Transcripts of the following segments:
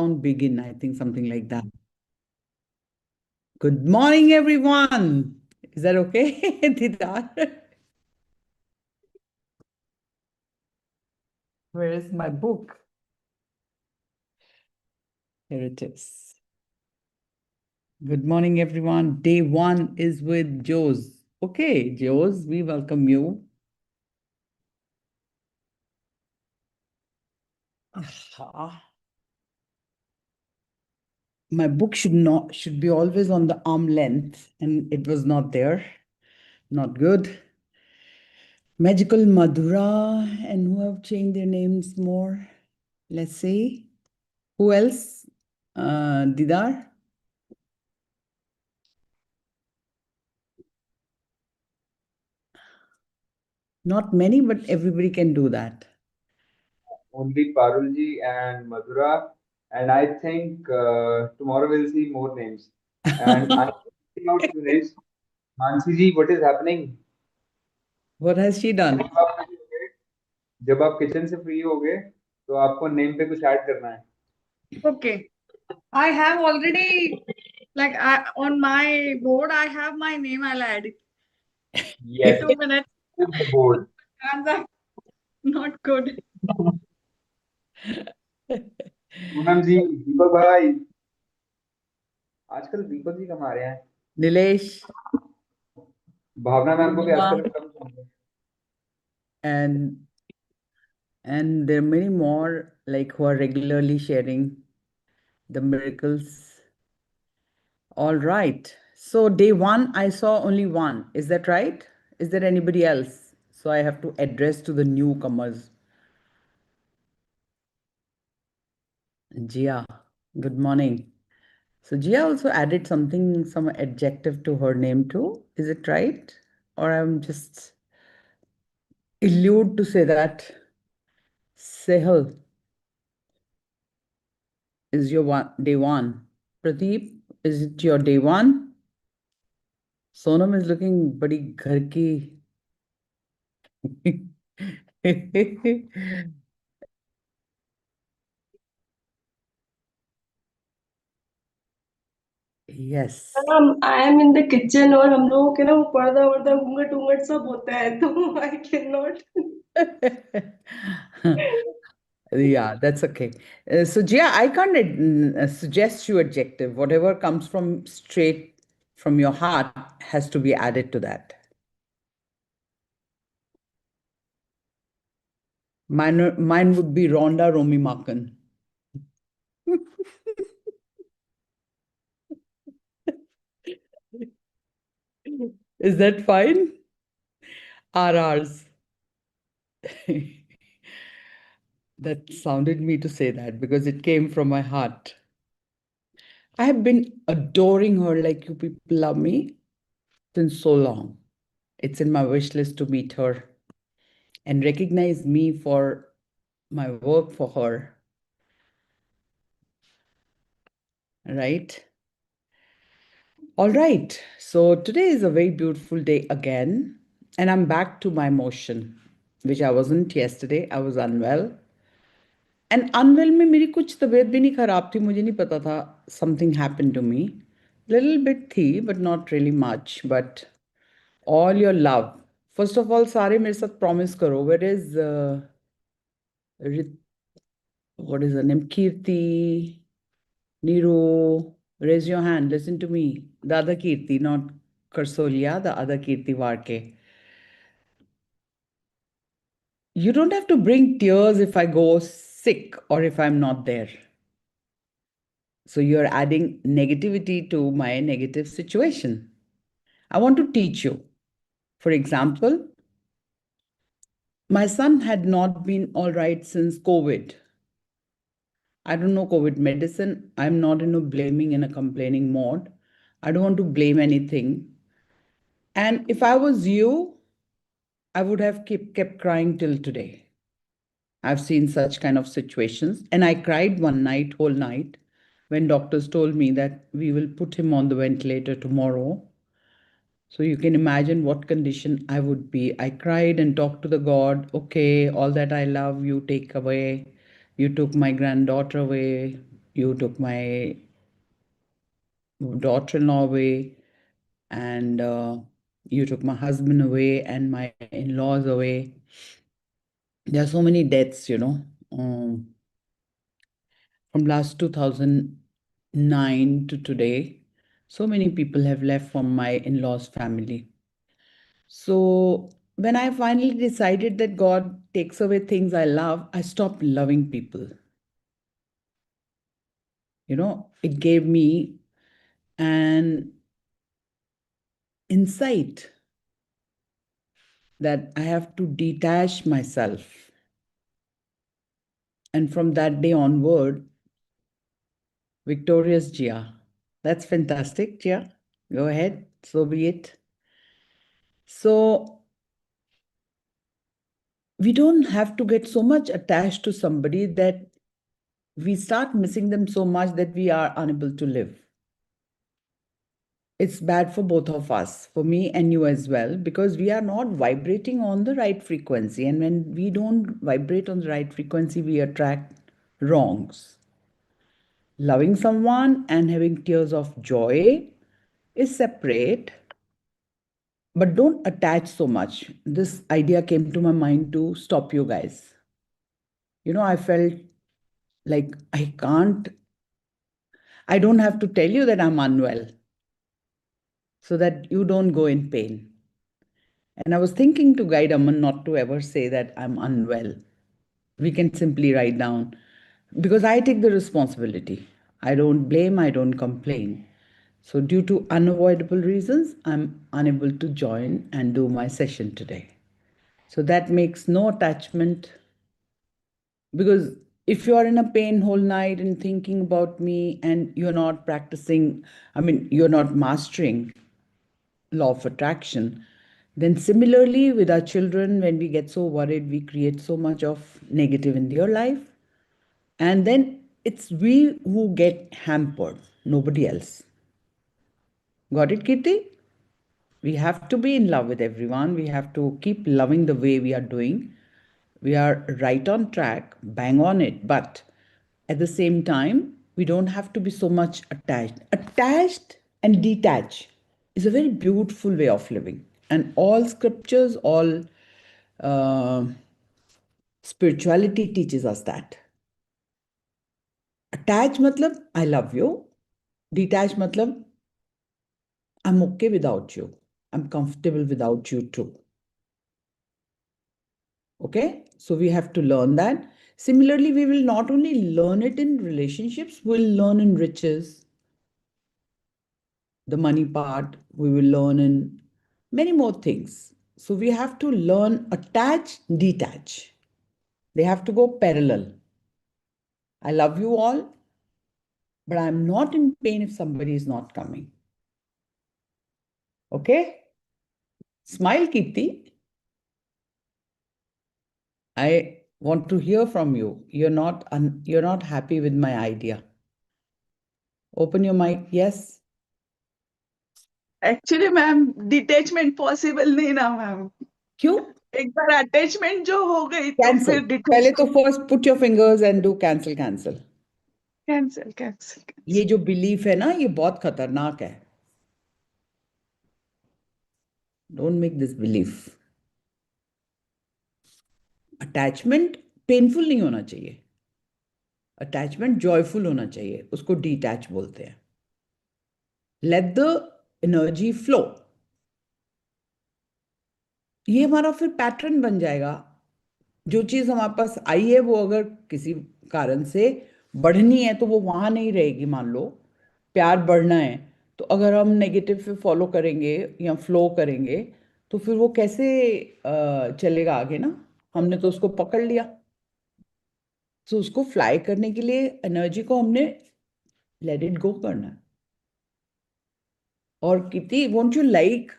countdown begin. I think something like that. Good morning, everyone. Is that okay, Didar? Where is my book? Here it is. Good morning, everyone. Day one is with Jose. Okay, Jose, we welcome you. Ah, my book should be always on the arm length, and it was not there. Not good. Magical Madhura, and who have changed their names more? Let's see. Who else? Didar? Not many, but everybody can do that. Only Parulji and Madhura, and I think tomorrow we'll see more names. And I'm checking out few names. Mansi ji, what is happening? What has she done? जब आप free हो गए जब आप kitchen से free हो गए तो आपको नेम पे कुछ ऐड करना है. Okay. I have already, like, on my board, I have my name. I'll add it. Yes, 2 minutes. the board. And that's not good. Poonam जी, दीपक भाई, आजकल दीपक जी कहाँ आ रहे हैं? Nilesh भावना मैम को भी Purnima, आजकल कम सुन रहे हैं. and there are many more like who are regularly sharing the miracles. All right. So day one, I saw only one. Is that right? Is there anybody else? So I have to address to the newcomers. Jia, good morning. So Jia also added something, some adjective to her name too. Is it right? Or I'm just elude to say that Sehel is your day one. Pradeep, is it your day one? Sonam is looking badi ghar ki. Yes. I am in the kitchen और हम लोगों के ना वो पर्दा वर्दा घूंघट घूंघट सब होता है तो I can not. Yeah, that's okay. So, Jia, I can't suggest you adjective. Whatever comes from straight from your heart has to be added to that. Mine would be Rhonda Romi Maakan. Is that fine? RRs. That sounded me to say that because it came from my heart. I have been adoring her like you people love me since so long. It's in my wish list to meet her and recognize me for my work for her. Right? All right. So today is a very beautiful day again. And I'm back to my motion, which I wasn't yesterday. I was unwell. And unwell में मेरी कुछ तबीयत भी नहीं खराब थी मुझे नहीं पता था something happened to me. Little bit थी but not really much. But all your love. First of all, सारे मेरे साथ promise करो. Where is what is her name? Kirti, Niru. Raise your hand. Listen to me. The other Kirti, not Karsolia, the other Kirti Varke. You don't have to bring tears if I go sick or if I'm not there. So you're adding negativity to my negative situation. I want to teach you. For example, my son had not been all right since COVID. I don't know COVID medicine. I'm not in a blaming and a complaining mode. I don't want to blame anything. And if I was you, I would have kept crying till today. I've seen such kind of situations. And I cried one night, whole night, when doctors told me that we will put him on the ventilator tomorrow. So you can imagine what condition I would be. I cried and talked to the God, okay, all that I love, you take away. You took my granddaughter away. You took my daughter-in-law away, and you took my husband away and my in-laws away. There are so many deaths, from last 2009 to today. So many people have left from my in-laws' family. So when I finally decided that God takes away things I love, I stopped loving people. It gave me an insight that I have to detach myself. And from that day onward, victorious Gia. That's fantastic, Gia. Go ahead. So be it. So we don't have to get so much attached to somebody that we start missing them so much that we are unable to live. It's bad for both of us, for me and you as well, because we are not vibrating on the right frequency. And when we don't vibrate on the right frequency, we attract wrongs. Loving someone and having tears of joy is separate, but don't attach so much. This idea came to my mind to stop you guys. I felt like I don't have to tell you that I'm unwell so that you don't go in pain. And I was thinking to guide Aman not to ever say that I'm unwell. We can simply write down, because I take the responsibility. I don't blame, I don't complain. So, due to unavoidable reasons, I'm unable to join and do my session today. So, that makes no attachment, because if you are in a pain whole night and thinking about me and you're not practicing, you're not mastering law of attraction, then similarly with our children, when we get so worried, we create so much of negative in their life. And then it's we who get hampered, nobody else. Got it, Kirti? We have to be in love with everyone. We have to keep loving the way we are doing. We are right on track, bang on it. But at the same time, we don't have to be so much attached. Attached and detached is a very beautiful way of living. And all scriptures, all uh, spirituality teaches us that. Attach matlab, I love you. Detach matlab, I'm okay without you. I'm comfortable without you too. Okay, so we have to learn that. Similarly, we will not only learn it in relationships, we'll learn in riches, the money part, we will learn in many more things. So we have to learn attach, detach. They have to go parallel. I love you all, but I'm not in pain if somebody is not coming. Okay? Smile, Kirti. I want to hear from you. You're not happy with my idea. Open your mic. Yes. Actually ma'am detachment possible नहीं ना ma'am क्यों? एक बार attachment जो हो गई तो Cancel. फिर पहले तो detachment first put your fingers and do cancel, cancel. Cancel cancel ये जो belief है ना, ये बहुत खतरनाक है. Don't make this belief. Attachment painful नहीं होना चाहिए. Attachment joyful होना चाहिए. उसको detach बोलते हैं. Let the energy flow. ये हमारा फिर पैटर्न बन जाएगा. जो चीज हमारे पास आई है वो अगर किसी कारण से बढ़नी है तो वो वहां नहीं रहेगी. मान लो प्यार बढ़ना है तो अगर हम नेगेटिव पे फॉलो करेंगे या फ्लो करेंगे तो फिर वो कैसे चलेगा आगे ना. हमने तो उसको पकड़ लिया. तो उसको फ्लाई करने के लिए एनर्जी को हमने लेट इट गो करना है. और कितनी वोंट यू लाइक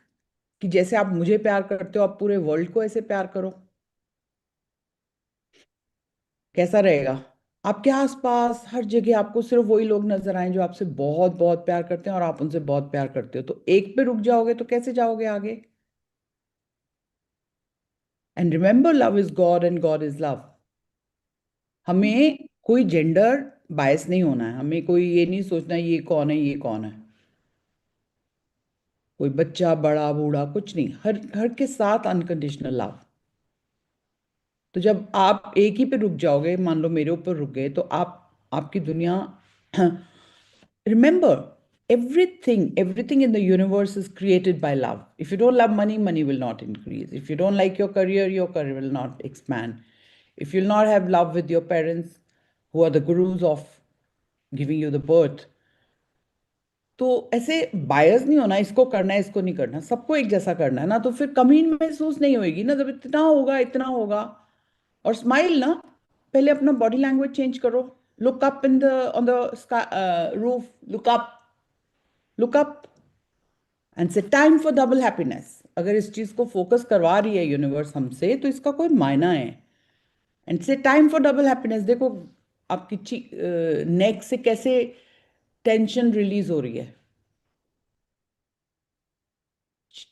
कि जैसे आप मुझे प्यार करते हो आप पूरे वर्ल्ड को ऐसे प्यार करो. कैसा रहेगा? आपके आसपास हर जगह आपको सिर्फ वही लोग नजर आए जो आपसे बहुत बहुत प्यार करते हैं और आप उनसे बहुत प्यार करते हो. तो एक पे रुक जाओगे तो कैसे जाओगे आगे? And remember love is God and God is love. हमें कोई जेंडर बायस नहीं होना है हमें, कोई ये नहीं सोचना ये कौन है ये कौन है, कोई बच्चा बड़ा बूढ़ा कुछ नहीं, हर हर के साथ अनकंडीशनल लव। तो जब आप एक ही पे रुक जाओगे, मान लो मेरे ऊपर रुक गए, तो आप आपकी दुनिया remember, everything in the universe is created by love. If you don't love money, money will not increase. If you don't like your career will not expand. If you'll not have love with your parents, who are the gurus of giving you the birth, तो ऐसे बायस नहीं होना, इसको करना है इसको नहीं करना, सबको एक जैसा करना है ना, तो फिर कमी महसूस नहीं होगी ना, जब इतना होगा इतना होगा। और स्माइल ना, पहले अपना बॉडी लैंग्वेज चेंज करो। Look up in the on the roof, look up and say time for double happiness. अगर इस चीज को फोकस करवा रही है यूनिवर्स हमसे, तो इसका कोई मायना है। And say time for double happiness, देखो आपकी नेक से कैसे टेंशन रिलीज हो रही है।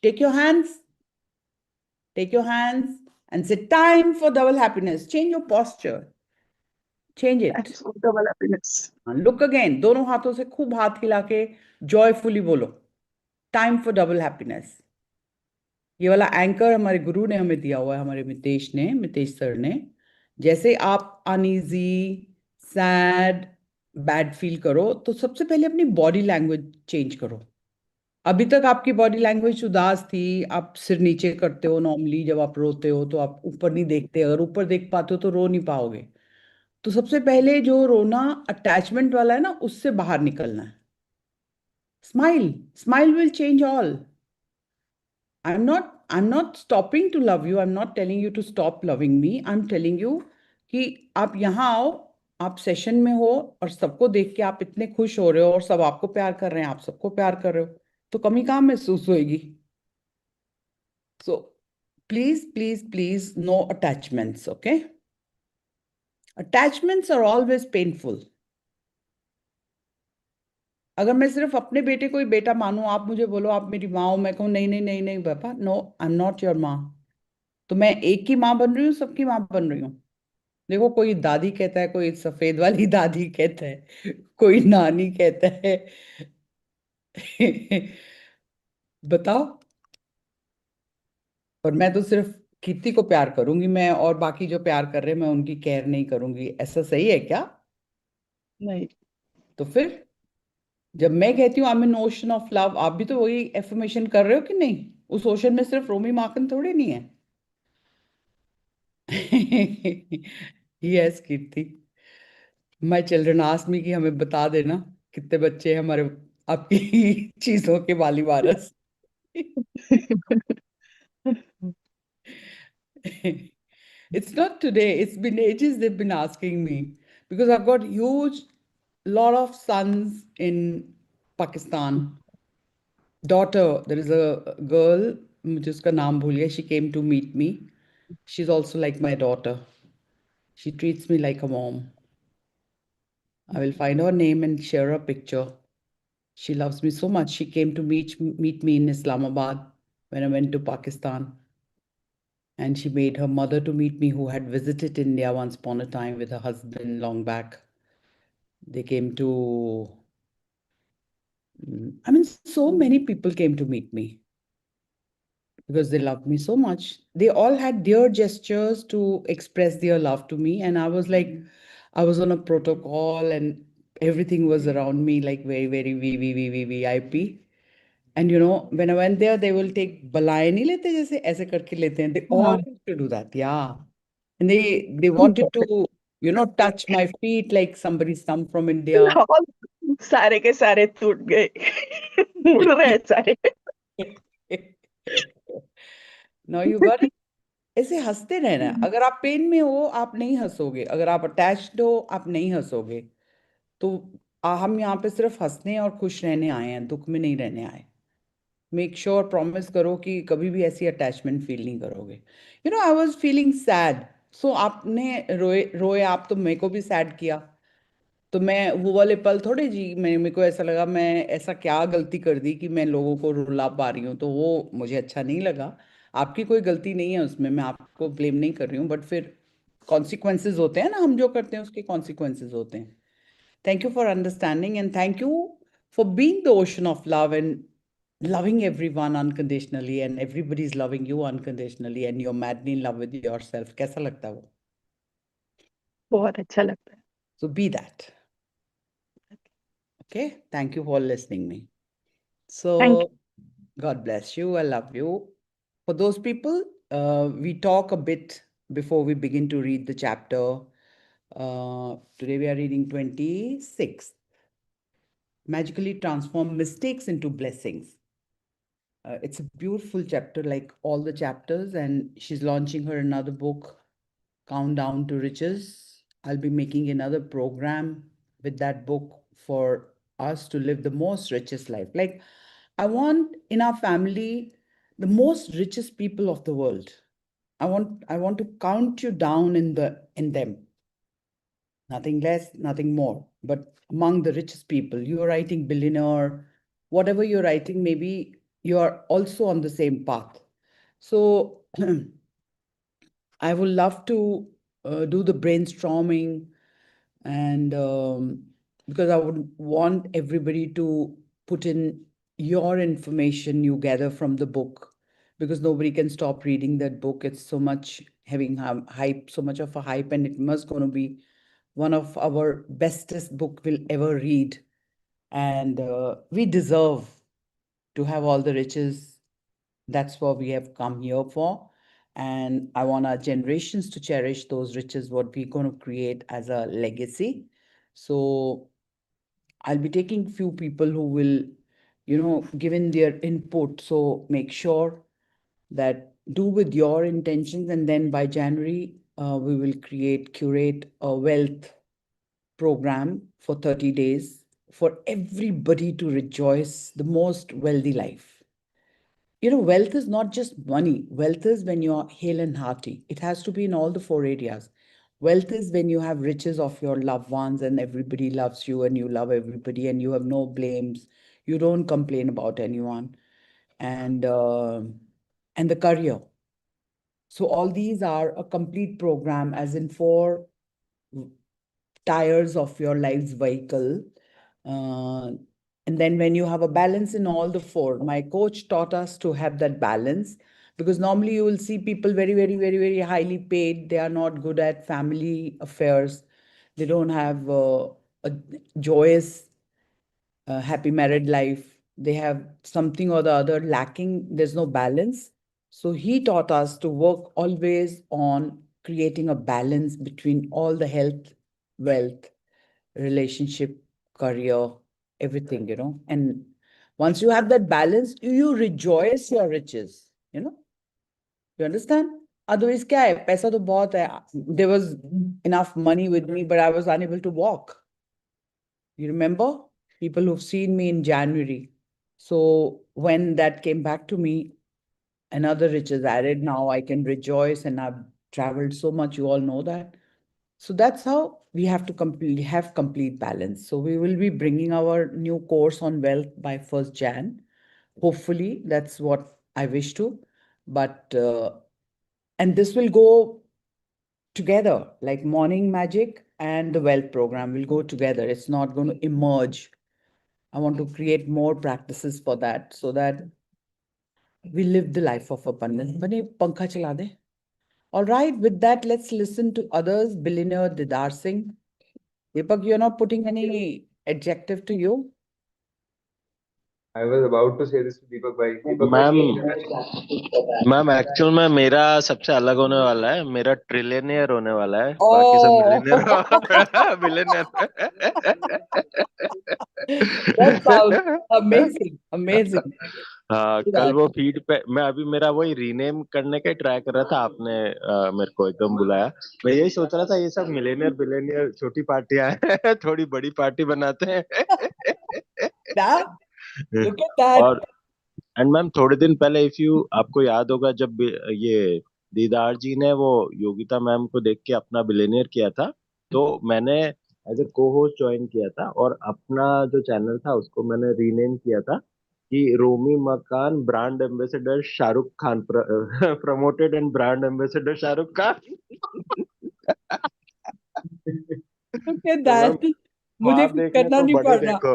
Take your hands, take your hands and say time for double happiness. Change your posture, change it. That's for double happiness. Look again, दोनों हाथों से खूब हाथ हिला के जॉयफुली बोलो, टाइम फॉर डबल हैप्पीनेस। ये वाला एंकर हमारे गुरु ने हमें दिया हुआ है, हमारे मितेश सर ने। जैसे आप अनईजी, सैड, बैड फील करो, तो सबसे पहले अपनी बॉडी लैंग्वेज चेंज करो। अभी तक आपकी बॉडी लैंग्वेज उदास थी, आप सिर नीचे करते हो नॉर्मली, जब आप रोते हो तो आप ऊपर नहीं देखते, अगर ऊपर देख पाते हो तो रो नहीं पाओगे। तो सबसे पहले जो रोना अटैचमेंट वाला है ना, उससे बाहर निकलना है। Smile, smile will change all. I'm not stopping to love you. I'm not telling you to stop loving me. I'm telling you कि आप यहाँ आओ, आप सेशन में हो और सबको देख के आप इतने खुश हो रहे हो और सब आपको प्यार कर रहे हैं, आप सबको प्यार कर रहे हो, तो कमी कहाँ महसूस होएगी। So please please please, no attachments, okay. Attachments are always painful. अगर मैं सिर्फ अपने बेटे को ही बेटा मानूं, आप मुझे बोलो आप मेरी माँ हो, मैं कहूँ नहीं नहीं नहीं नहीं पापा, no I am not your माँ, तो मैं एक की माँ बन रही हूँ, सबकी माँ बन रही हूँ। देखो, कोई दादी कहता है, कोई सफेद वाली दादी कहता है, कोई नानी कहता है। बताओ। और मैं तो सिर्फ कीर्ति को प्यार करूंगी मैं, और बाकी जो प्यार कर रहे हैं मैं उनकी केयर नहीं करूंगी, ऐसा सही है क्या? नहीं। तो फिर जब मैं कहती हूँ I am N ocean of love, आप भी तो वही एफर्मेशन कर रहे हो कि नहीं? उस ओशन में सिर्फ रोमी माकन थोड़ी नहीं है। Yes Kirti, my children ask me कि हमें बता देना कितने बच्चे हैं हमारे आपकी चीजों के वाली वारस। It's not today, it's been ages they've been asking me, because I've got huge lot of sons in Pakistan. Daughter, there is a girl, मुझे उसका नाम भूल गया, she came to meet me. She's also like my daughter. She treats me like a mom. I will find her name and share her picture. She loves me so much. She came to meet me in Islamabad when I went to Pakistan. And she made her mother to meet me, who had visited India once upon a time with her husband long back. They came to, I mean, so many people came to meet me because they loved me so much. They all had their gestures to express their love to me. And I was like, I was on a protocol and everything was around me like very, very VIP. And when I went there, they will take balai नहीं लेते जैसे ऐसे करके लेते हैं. They all हाँ. used to do that, yeah. And they wanted to, touch my feet like somebody's come from India. और सारे के सारे टूट गए. मुड़ रहे हैं सारे. Now you got it. ऐसे हंसते रहना है. अगर आप पेन में हो आप नहीं हंसोगे, अगर आप अटैच्ड हो आप नहीं हंसोगे, तो हम यहाँ पे सिर्फ हंसने और खुश रहने आए हैं, दुख में नहीं रहने आए. मेक श्योर, प्रॉमिस करो कि कभी भी ऐसी अटैचमेंट फील नहीं करोगे. आई वॉज फीलिंग सैड, सो आपने रोए रोए आप, तो मेरे को भी सैड किया. तो मैं वो वाले पल थोड़े जी, मेरे को ऐसा लगा मैं ऐसा क्या गलती कर दी कि मैं लोगों को रुला पा रही हूँ, तो वो मुझे अच्छा नहीं लगा. आपकी कोई गलती नहीं है उसमें, मैं आपको ब्लेम नहीं कर रही हूँ, बट फिर कॉन्सिक्वेंसेज होते हैं ना, हम जो करते हैं उसके कॉन्सिक्वेंसेज होते हैं. Thank you for understanding, and thank you for being the ocean of love and loving everyone unconditionally, and everybody's loving you unconditionally, and you're madly in love with yourself. कैसा लगता है वो? बहुत अच्छा लगता है. So be that. Okay. Thank you for listening me. So Thank you. God bless you. I love you. For those people, we talk a bit before we begin to read the chapter. Today we are reading 26. Magically transform mistakes into blessings. It's a beautiful chapter, like all the chapters, and she's launching her another book, Countdown to Riches. I'll be making another program with that book for us to live the most richest life. Like, I want in our family the most richest people of the world. I want to count you down in them. Nothing less, nothing more. But among the richest people, you're writing billionaire, whatever you're writing, maybe you're also on the same path. So I would love to do the brainstorming, and because I would want everybody to put in your information you gather from the book, because nobody can stop reading that book. It's so much having hype, so much of a hype, and it must going to be one of our bestest book we'll ever read. And we deserve to have all the riches. That's what we have come here for. And I want our generations to cherish those riches, what we're going to create as a legacy. So I'll be taking few people who will, give in their input. So make sure that do with your intentions. And then by January, we will curate a wealth program for 30 days for everybody to rejoice the most wealthy life. Wealth is not just money. Wealth is when you're hale and hearty. It has to be in all the four areas. Wealth is when you have riches of your loved ones and everybody loves you and you love everybody and you have no blames. You don't complain about anyone. And the career. So all these are a complete program, as in four tires of your life's vehicle. Uh, and then when you have a balance in all the four, my coach taught us to have that balance, because normally you will see people very, very, very, very highly paid. They are not good at family affairs. They don't have a joyous, happy married life. They have something or the other lacking. There's no balance. So he taught us to work always on creating a balance between all the health, wealth, relationship, career, everything. And once you have that balance, you rejoice your riches. You understand? Otherwise, क्या है? पैसा तो बहुत है. There was enough money with me, but I was unable to walk. You remember? People who've seen me in January. So when that came back to me, another riches added. Now I can rejoice, and I've traveled so much. You all know that. So that's how we have to have complete balance. So we will be bringing our new course on wealth by 1st Jan. Hopefully, that's what I wish to. But and this will go together, like morning magic and the wealth program will go together. It's not going to emerge. I want to create more practices for that, so that we live the life of abundance. Bane, pankha chala de. All right, with that, let's listen to others. Billionaire Didar Singh. Deepak, you're not putting any adjective to you? I was about to say this to Deepak bhai. Deepak bhai, ma'am please tell. Ma'am actual में मेरा सबसे अलग होने वाला है. मेरा trillionaire होने वाला है. बाकी सब Oh, millionaire billionaire. that sounds amazing. Amazing. हाँ, कल वो फीड पे मैं अभी मेरा वही रीनेम करने का ट्राई कर रहा था. आपने मेरे को एकदम बुलाया. मैं यही सोच रहा था, ये सब मिलेनियर बिलियनियर छोटी पार्टियां हैं. थोड़ी बड़ी पार्टी बनाते हैं. Now, look at that. और एंड मैम थोड़े दिन पहले इफ यू आपको याद होगा, जब ये दीदार जी ने वो योगिता मैम को देख के अपना बिलियनियर किया था, तो मैंने एज ए को होस्ट ज्वाइन किया था और अपना जो चैनल था उसको मैंने रीनेम किया था कि रोमी मकान brand ambassador Shahrukh Khan, promoted and brand ambassador Shahrukh Khan. Look at तो that. मैम मुझे ख्वाब कुछ देखने करना तो नहीं बड़े पड़ रहा। देखो।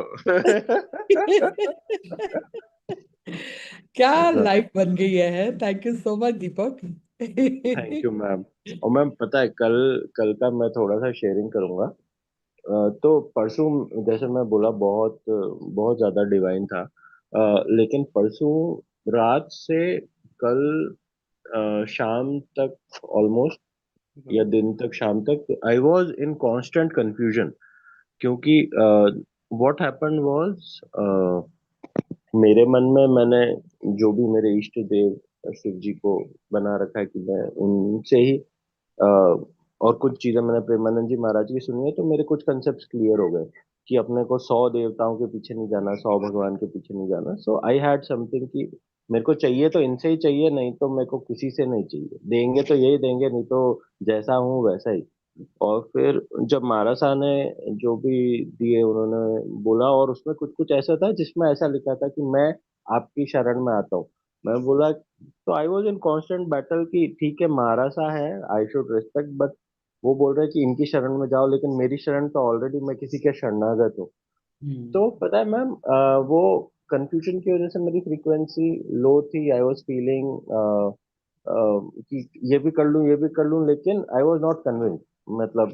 क्या लाइफ बन गई है। Thank you so much Deepak. Thank you ma'am. और मैम पता है, कल कल का मैं थोड़ा सा शेयरिंग करूंगा। तो परसों, जैसे मैं बोला, बहुत बहुत ज्यादा डिवाइन था। लेकिन परसों रात से कल शाम तक ऑलमोस्ट, या दिन तक शाम तक, I was in constant confusion. क्योंकि व्हाट हैपेंड वाज, मेरे मन में मैंने जो भी मेरे इष्ट देव शिव जी को बना रखा है कि मैं उनसे ही, और कुछ चीजें मैंने प्रेमानंद जी महाराज की सुनी है, तो मेरे कुछ कंसेप्ट क्लियर हो गए कि अपने को 100 देवताओं के पीछे नहीं जाना, 100 भगवान के पीछे नहीं जाना। सो आई हैड समथिंग कि मेरे को चाहिए तो इनसे ही चाहिए, नहीं तो मेरे को किसी से नहीं चाहिए। देंगे तो यही देंगे, नहीं तो जैसा हूँ वैसा ही। और फिर जब महाराज साहब ने जो भी दिए, उन्होंने बोला, और उसमें कुछ कुछ ऐसा था जिसमें ऐसा लिखा था कि मैं आपकी शरण में आता हूँ। मैं बोला, तो I was in constant battle कि ठीक है महाराज साहब है, आई शुड रिस्पेक्ट, बट वो बोल रहे हैं कि इनकी शरण में जाओ, लेकिन मेरी शरण तो ऑलरेडी मैं किसी के शरणागत हूँ। तो पता है मैम, वो कंफ्यूजन की वजह से मेरी फ्रीक्वेंसी लो थी। आई वॉज फीलिंग कि ये भी कर लूं, ये भी कर लूं, लेकिन आई वॉज नॉट कन्विंस। मतलब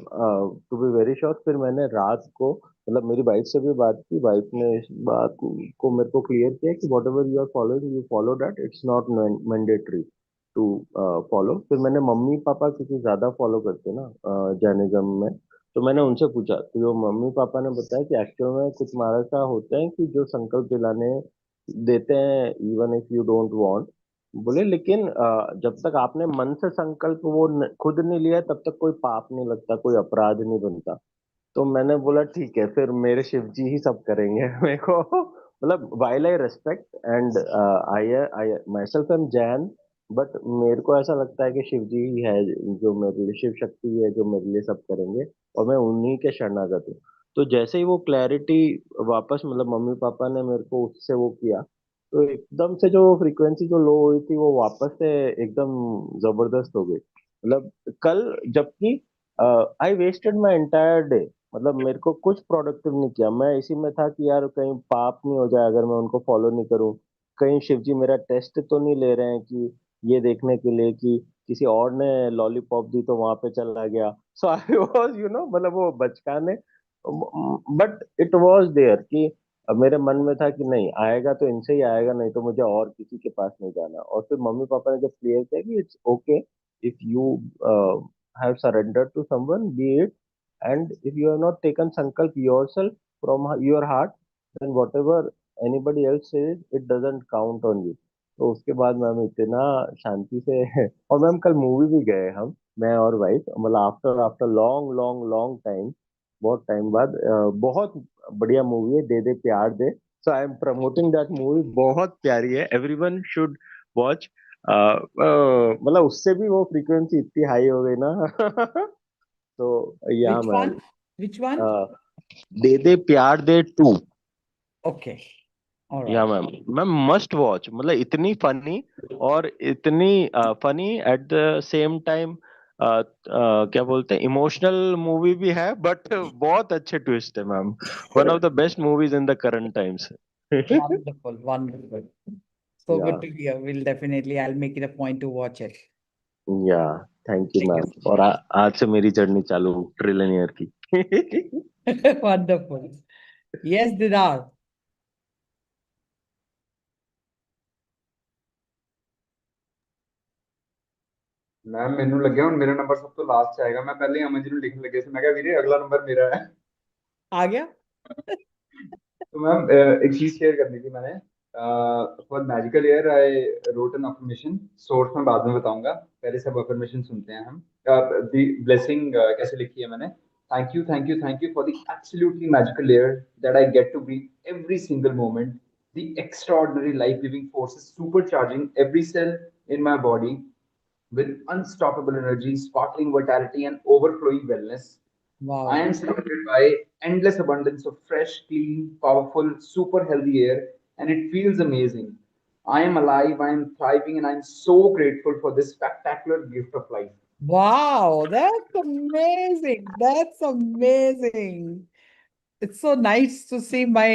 टू बी वेरी श्योर, फिर मैंने रात को, मतलब मेरी वाइफ से भी बात की, वाइफ ने इस बात को मेरे को क्लियर किया कि whatever you are following, you follow that, it's not mandatory to follow. फिर मैंने मम्मी पापा, क्योंकि ज्यादा फॉलो करते हैं ना जैनिज्म में, तो मैंने उनसे पूछा, तो जो मम्मी पापा ने बताया कि एक्चुअल में कुछ महाराज साहब होते हैं कि जो संकल्प दिलाने देते हैं, even if you don't want. बोले, लेकिन जब तक आपने मन से संकल्प वो खुद नहीं लिया, तब तक कोई पाप नहीं लगता, कोई अपराध नहीं बनता। तो मैंने बोला ठीक है, फिर मेरे शिव जी ही सब करेंगे। मेरे को मतलब, while I respect and I I myself am Jain, but मेरे को ऐसा लगता है कि शिव जी ही है जो मेरे लिए, शिव शक्ति है जो मेरे लिए सब करेंगे, और मैं उन्हीं के शरणागत हूँ। तो जैसे ही वो क्लैरिटी वापस, मतलब मम्मी पापा ने मेरे को उससे वो किया, तो एकदम से जो फ्रीक्वेंसी जो लो हुई थी, वो वापस से एकदम जबरदस्त हो गई। मतलब कल, जबकि I wasted my entire day, मतलब मेरे को कुछ प्रोडक्टिव नहीं किया। मैं इसी में था कि यार कहीं पाप नहीं हो जाए अगर मैं उनको फॉलो नहीं करूं, कहीं शिव जी मेरा टेस्ट तो नहीं ले रहे हैं कि ये देखने के लिए कि किसी और ने लॉलीपॉप दी तो वहां पे चला गया। सो आई वॉज मतलब वो बचकाने, बट इट वॉज देयर कि अब मेरे मन में था कि नहीं आएगा तो इनसे ही आएगा, नहीं तो मुझे और किसी के पास नहीं जाना। और फिर मम्मी पापा ने जब क्लियर किया कि it's okay if you have surrender to someone, be it, and if you have not taken sankalp yourself from your heart, then whatever anybody else says, it doesn't count on you। तो उसके बाद ma'am इतना शांति से और ma'am कल movie भी गए हम, मैं और वाइफ, मतलब after after long long long time, बहुत टाइम बाद। बहुत बढ़िया मूवी है, De De Pyaar De. So I am promoting that movie, बहुत प्यारी है, एवरीवन शुड वॉच। मतलब उससे भी वो फ्रीक्वेंसी इतनी हाई हो गई ना। तो या Which ma'am, one? Which one? A, they De Pyaar they to. Okay. All या right. Ma'am, ma'am must watch, मतलब इतनी फनी, और इतनी funny at the same time, क्या बोलते हैं, इमोशनल मूवी भी है, बट बहुत अच्छे ट्विस्ट है ma'am. One of the best movies in the current times. Wonderful. Wonderful. So या good to hear. We'll definitely, I'll make it a point to watch it. या thank you Thank you ma'am. so और much. आज से मेरी journey चालू trillionaire की। Wonderful. Yes, Didar. Ma'am ਮੈਨੂੰ ਲੱਗਿਆ ਹੁਣ ਮੇਰਾ ਨੰਬਰ ਸਭ ਤੋਂ ਲਾਸਟ 'ਚ ਆਏਗਾ। ਮੈਂ ਪਹਿਲੇ ਹੀ ਅਮਨ ਜੀ ਨੂੰ ਲਿਖਣ ਲੱਗਿਆ ਸੀ, ਮੈਂ ਕਿਹਾ ਵੀਰੇ ਅਗਲਾ ਨੰਬਰ ਮੇਰਾ ਹੈ। आ गया? तो मैम एक चीज शेयर करनी थी मैंने। For magical year I wrote an affirmation, source में बाद में बताऊंगा, पहले सब अफर्मेशन सुनते हैं हम। द ब्लेसिंग कैसे लिखी है मैंने। Thank you thank you thank you for the absolutely magical year that I get to breathe every single moment, the extraordinary life giving forces supercharging every cell in my body with unstoppable energy, sparkling vitality, and overflowing wellness. I Wow. am surrounded by endless abundance of fresh, clean, powerful, super healthy air, and it feels amazing. I am alive, I am thriving, and I'm so grateful for this spectacular gift of life. Wow, that's amazing. That's amazing. It's so nice to see my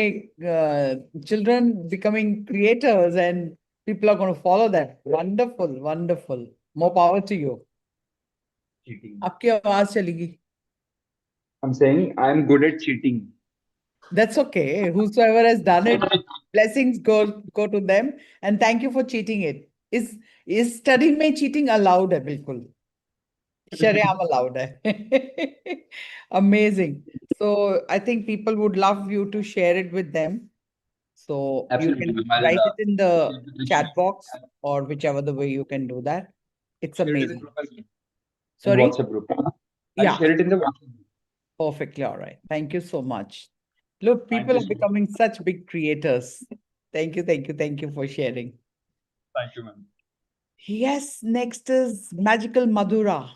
children becoming creators and people are going to follow them. Wonderful, wonderful. More power to you. Cheating. आपकी आवाज चलेगी. I'm saying I'm good at cheating. That's okay. Whosoever has done it, blessings go to them. And thank you for cheating it. Is study में cheating allowed है बिल्कुल. Sharyam allowed hai. Amazing. So I think people would love you to share it with them. So you Absolutely, can ma'am. I'll write it in the share it chat box or whichever the way you can do that. It's in the amazing. group as well, in Sorry? WhatsApp group. I'll Yeah, share it in the WhatsApp group. perfectly all right. Thank you so much. Look, Thank people you are so much. becoming such big creators. Thank you, thank you, thank you for sharing. Thank you, ma'am. Yes, next is Magical Madhura.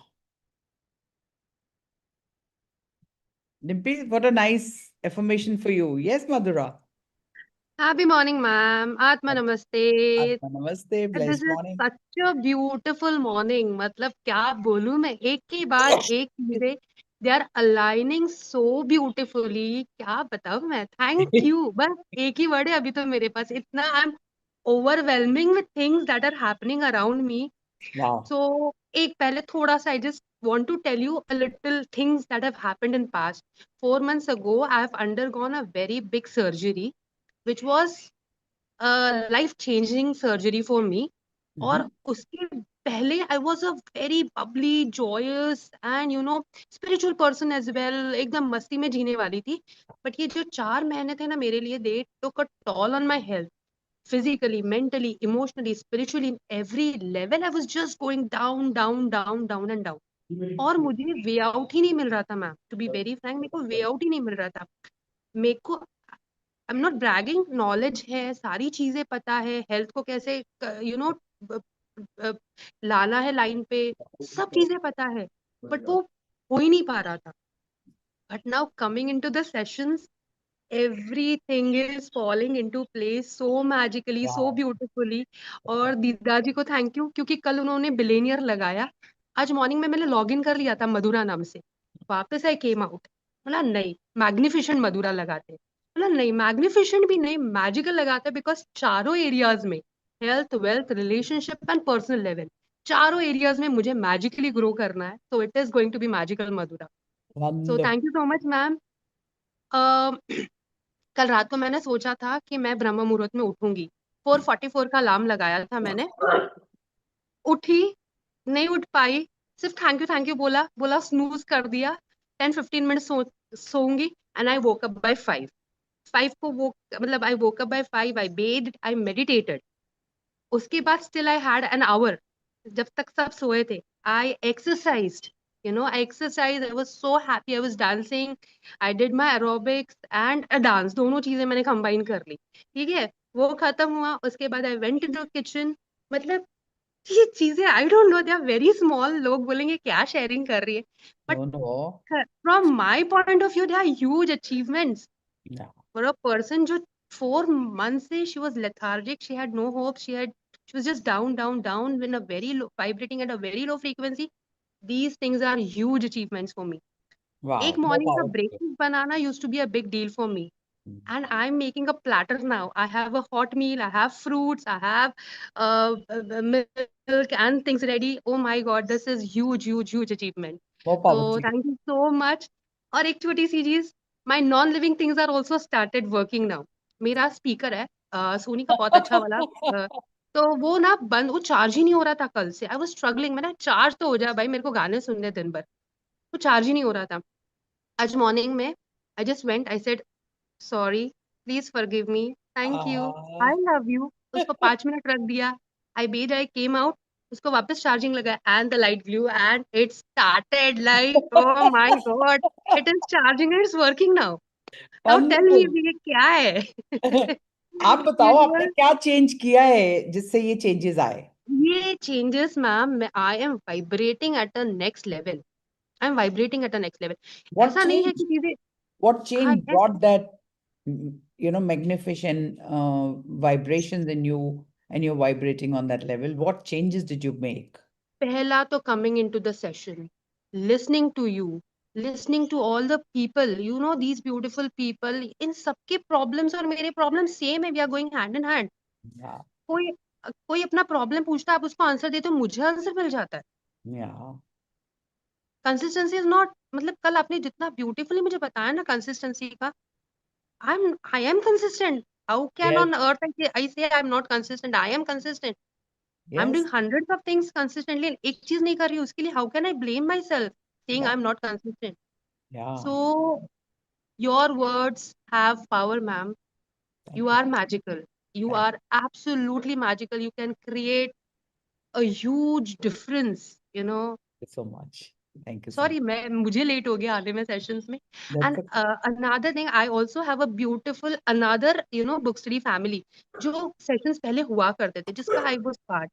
Dimpy, what a nice affirmation for you. Yes, Madhura. Happy morning, ma'am. Atma namaste. Atma namaste, This blessed is morning. such a beautiful morning. मतलब क्या बोलूं मैं एक के बाद एक चीजें they are aligning so beautifully. क्या बताऊं मैं thank you. बस एक ही वर्ड है अभी तो मेरे पास इतना I'm overwhelming with things that are happening around me. Wow. So एक पहले थोड़ा सा I just want to tell you a little things that have happened in past. 4 months ago, I have undergone a very big surgery, which was life changing surgery for me और उसके पहले I was a very bubbly joyous and spiritual person as well एकदम मस्ती में जीने वाली थी but ये जो 4 महीने थे ना मेरे लिए they took a toll on my health physically, mentally, emotionally, spiritually, in every level, I was just going down, down, down, down and down. और मुझे वे आउट ही नहीं मिल रहा था ma'am to be very frank मेरे को way out ही नहीं मिल रहा था मेरे को आई एम नॉट ब्रैगिंग नॉलेज है सारी चीजें पता है हेल्थ को कैसे लाना है लाइन पे सब चीजें पता है बट वो हो ही नहीं पा रहा था but now coming into the sessions everything is falling into place so magically so Wow. beautifully और दीदा जी को थैंक यू क्योंकि कल उन्होंने बिलेनियर लगाया आज मॉर्निंग में मैंने लॉग इन कर लिया था मधुरा नाम से वापस आई केम आउट बोला नहीं मैग्निफिशेंट मधुरा लगाते बोला नहीं मैग्निफिशेंट भी नहीं मैजिकल लगाते बिकॉज चारों एरियाज में health wealth relationship and personal level चारों एरियाज में मुझे मैजिकली ग्रो करना है so it is going to be magical Madhura so Wonderful. Thank you so much ma'am कल रात को मैंने सोचा था कि मैं ब्रह्म मुहूर्त में उठूंगी 4:44 का अलार्म लगाया था मैंने उठी नहीं उठ पाई सिर्फ थैंक यू बोला बोला स्नूज कर दिया 10-15 मिनट सोऊंगी and I woke up by 5 को वो मतलब I woke up by 5 I bed I meditated उसके बाद still I had an hour जब तक सब सोए थे I exercised I exercised. I was so happy. I was dancing. I did my aerobics and a dance. दोनों चीजें मैंने कंबाइन कर ली ठीक है वो खत्म हुआ उसके बाद I went to the kitchen मतलब ये चीजें I don't know they are very small लोग बोलेंगे क्या शेयरिंग कर रही है but No, no. From my point of view they are huge achievements Yeah. for a person जो 4 months से she was lethargic she had no hope she was just down down down in a very low vibrating at a very low frequency these things are huge achievements for me एक Wow. More morning का power to you. breakfast banana used to be a big deal for me Mm. and I'm making a platter now. I have a hot meal, I have fruits, I have milk and things ready. Oh my God, this is huge, huge, huge achievement. More power So to you. thank you so much. और एक छोटी सी चीज my non-living things are also started working now. मेरा speaker है सोनी का बहुत अच्छा वाला तो वो ना बंद वो चार्ज ही नहीं हो रहा था कल से आई वाज स्ट्रगलिंग मैंने चार्ज तो हो जाए भाई मेरे को गाने सुनने दिन भर वो चार्ज ही नहीं हो रहा था आज मॉर्निंग में I just went I said sorry please forgive me thank you Ah. I love you उसको 5 मिनट रख दिया आई बेड आई केम आउट उसको वापस चार्जिंग लगाया and the light glow and it started like oh my God it is charging it's working now now tell me Wonderful. ये क्या है आप बताओ इट आपने वाज क्या चेंज किया है जिससे ये चेंजेस आए ये changes ma'am I am vibrating at a next level I am vibrating at a next level what ऐसा नहीं है change कि चीजें what हाँ change brought that magnificent vibrations in you and you're vibrating on that level what changes did you make पहला तो coming into the session listening to you listening to all the people, you know, these beautiful people, इन सबके problems और मेरे problems same है, we are going hand in hand. Yeah. कोई कोई अपना problem पूछता है, आप उसको आंसर देते हो, मुझे आंसर मिल जाता है. Yeah. Consistency is not, मतलब कल आपने जितना beautifully मुझे बताया ना consistency का, I am consistent. How can Yes. on earth I say I'm not consistent? I am consistent. I'm doing Yes. hundreds of things consistently and एक चीज नहीं कर रही हूँ, उसके लिए how can I blame myself saying Yeah. I'm not consistent? Yeah. So your words have power, ma'am. You Thank you. are magical. You Thank are absolutely magical. You can create a huge difference, you know. you so much. Thank you so much. Sorry, मैं मुझे late हो गया आने में sessions में. That's And another thing, I also have a beautiful another, you know, book study family जो sessions पहले हुआ करते थे, जिसका I was part.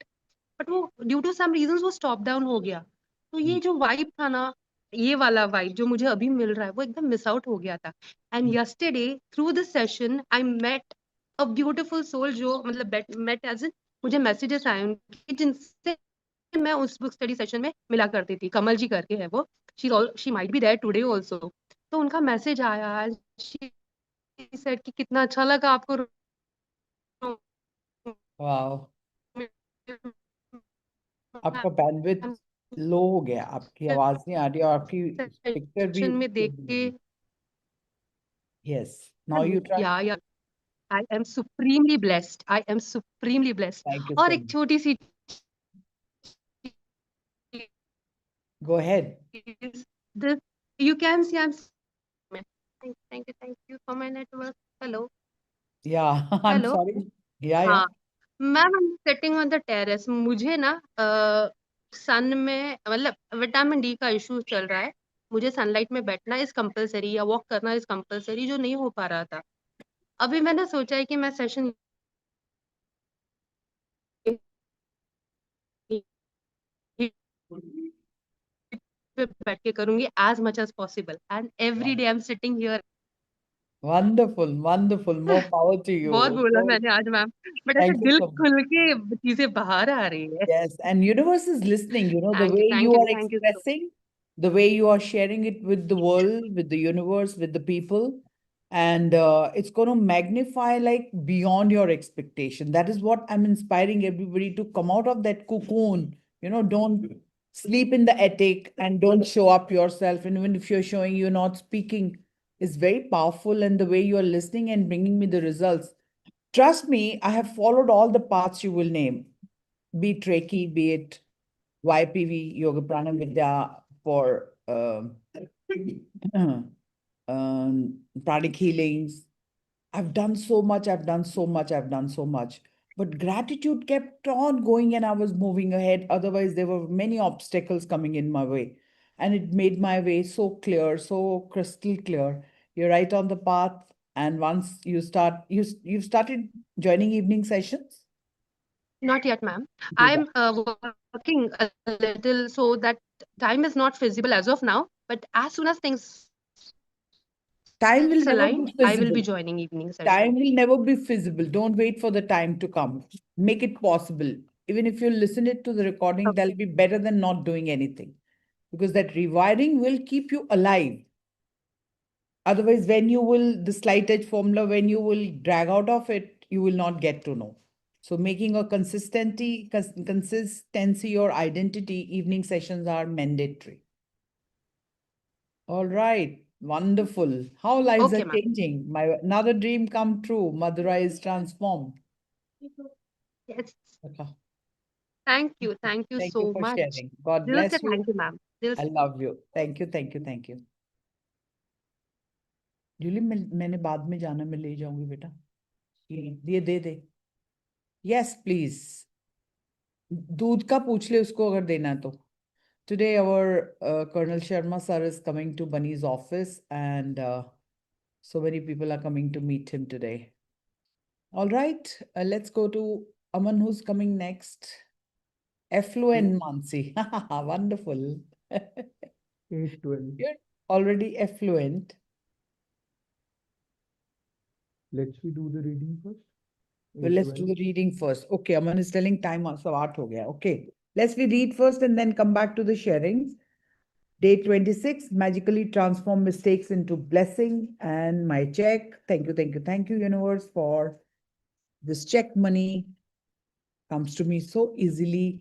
But वो ड्यू टू सम रीजंस वो स्टॉप डाउन हो गया. तो ये जो वाइब था ना, ये वाला वाइब जो मुझे अभी मिल रहा है, वो एकदम मिस आउट हो गया था. And yesterday through this session I met a beautiful soul, जो मतलब मेट एज इन मुझे मैसेजेस आए उनके, जिनसे मैं उस बुक स्टडी सेशन में मिला करती थी. कमल जी करके है वो, she might be there today also. तो उनका मैसेज आया, शी सेड कि कितना अच्छा लगा आपको wow. आपका बैंडविड्थ लो हो गया, आपकी आवाज नहीं आ रही और आपकी पिक्चर भी. सेशन में देख के. Yes. Now you try. या I am supremely blessed, I am supremely blessed. Thank you और so एक much. छोटी सी Go ahead. चीज, this you can see I am, thank you for my network. Hello Yeah. I'm hello. sorry. Yeah, yeah. हाँ ma'am, I am sitting on the terrace. मुझे ना सन में मतलब vitamin D का issue चल रहा है. मुझे सनलाइट में बैठना इज कंपलसरी या वॉक करना इज कंपलसरी, जो नहीं हो पा रहा था. अभी मैंने सोचा है कि मैं सेशन पे बैठ के करूंगी as much as possible. And every day I am sitting here. Wonderful, wonderful. More power to बहुत you. बोला More. मैंने आज मैम, बट ऐसे Thank you दिल so much. खुल के चीजें बाहर आ रही है. Yes, and universe is listening, the thank you way thank you you are thank you so. expressing, the way you are sharing it with the world, with the universe, with the people, and it's going to magnify like beyond your expectation. That is what I'm inspiring everybody to come out of that cocoon. Don't sleep in the attic and don't show up yourself. And even if you're showing, you're not speaking, is very powerful. And the way you are listening and bringing me the results. Trust me, I have followed all the paths you will name, be it Reiki, be it YPV, Yoga Pranam Vidya for pranic healings. I've done so much, I've done so much, I've done so much. But gratitude kept on going and I was moving ahead. Otherwise, there were many obstacles coming in my way. And it made my way so clear, so crystal clear. You're right on the path. And once you start, you've started joining evening sessions? Not yet, ma'am. Do I'm working a little, so that time is not feasible as of now. But as soon as things Time will never align, be I will be feasible. joining evening session. Time will never be feasible. Don't wait for the time to come. Make it possible. Even if you listen it to the recording, that'll be better than not doing anything. Because that rewiring will keep you alive. Otherwise, the slight edge formula, when you will drag out of it, you will not get to know. So making a consistency or identity, evening sessions are mandatory. All right. Wonderful. How lives are Okay, ma'am. changing. My another dream come true. Madura is transformed. Yes. Okay. Thank you Thank you so for much. sharing. God Dil se bless you. thank you, ma'am. Dil I se. love you. Thank you, thank you, thank you. Julie मैंने बाद में जाना, मैं ले जाऊंगी बेटा. ये दे. Yes, please. दूध का पूछ ले उसको अगर देना है तो. Today our Colonel Sharma sir is coming to Bunny's office and so many people are coming to meet him today. All right, let's go to Aman, who's coming next. Affluent Mansi. Wonderful. 8:12. You're already affluent. Let's we do the reading first. Well, let's do the reading first. Okay, Aman is telling time so 8 ho gaya. Okay, let's we read first and then come back to the sharings. Day 26, magically transform mistakes into blessing. And my check. Thank you, thank you, thank you, universe, for this check money comes to me so easily,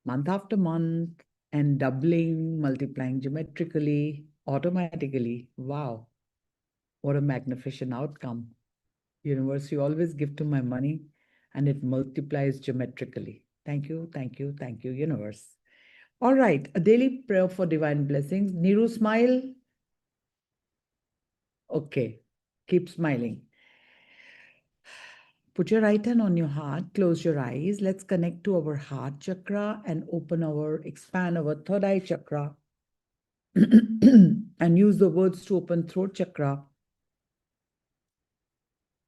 month after month, and doubling, multiplying geometrically, automatically. Wow, what a magnificent outcome. Universe, you always give to my money and it multiplies geometrically. Thank you, thank you, thank you, universe. All right, a daily prayer for divine blessings. Niru, smile. Okay, keep smiling. Put your right hand on your heart, close your eyes. Let's connect to our heart chakra and expand our third eye chakra and use the words to open throat chakra.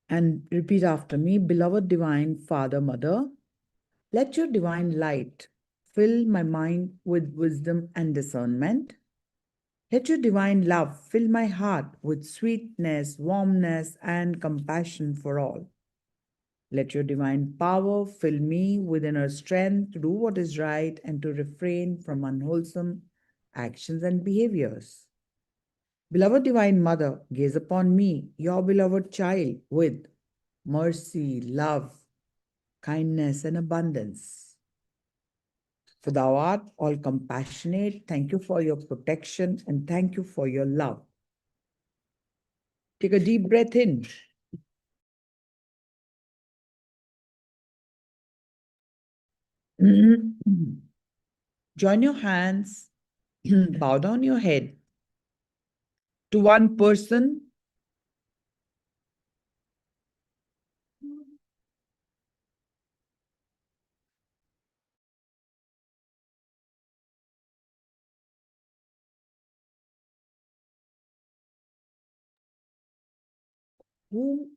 And repeat after me. Beloved Divine Father, Mother, let your divine light fill my mind with wisdom and discernment. Let your divine love fill my heart with sweetness, warmness, and compassion for all. Let your divine power fill me with inner strength to do what is right and to refrain from unwholesome actions and behaviors. Beloved Divine Mother, gaze upon me, your beloved child, with mercy, love, kindness, and abundance. For thou art all compassionate. Thank you for your protection and thank you for your love. Take a deep breath in. Join your hands, bow down your head to one person who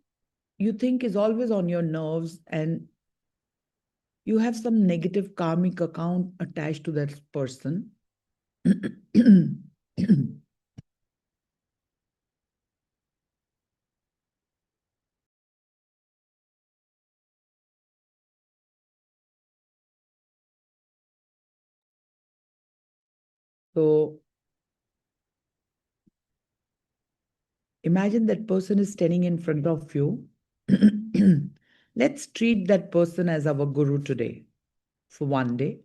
you think is always on your nerves and you have some negative karmic account attached to that person. So imagine that person is standing in front of you. Let's treat that person as our guru today for one day.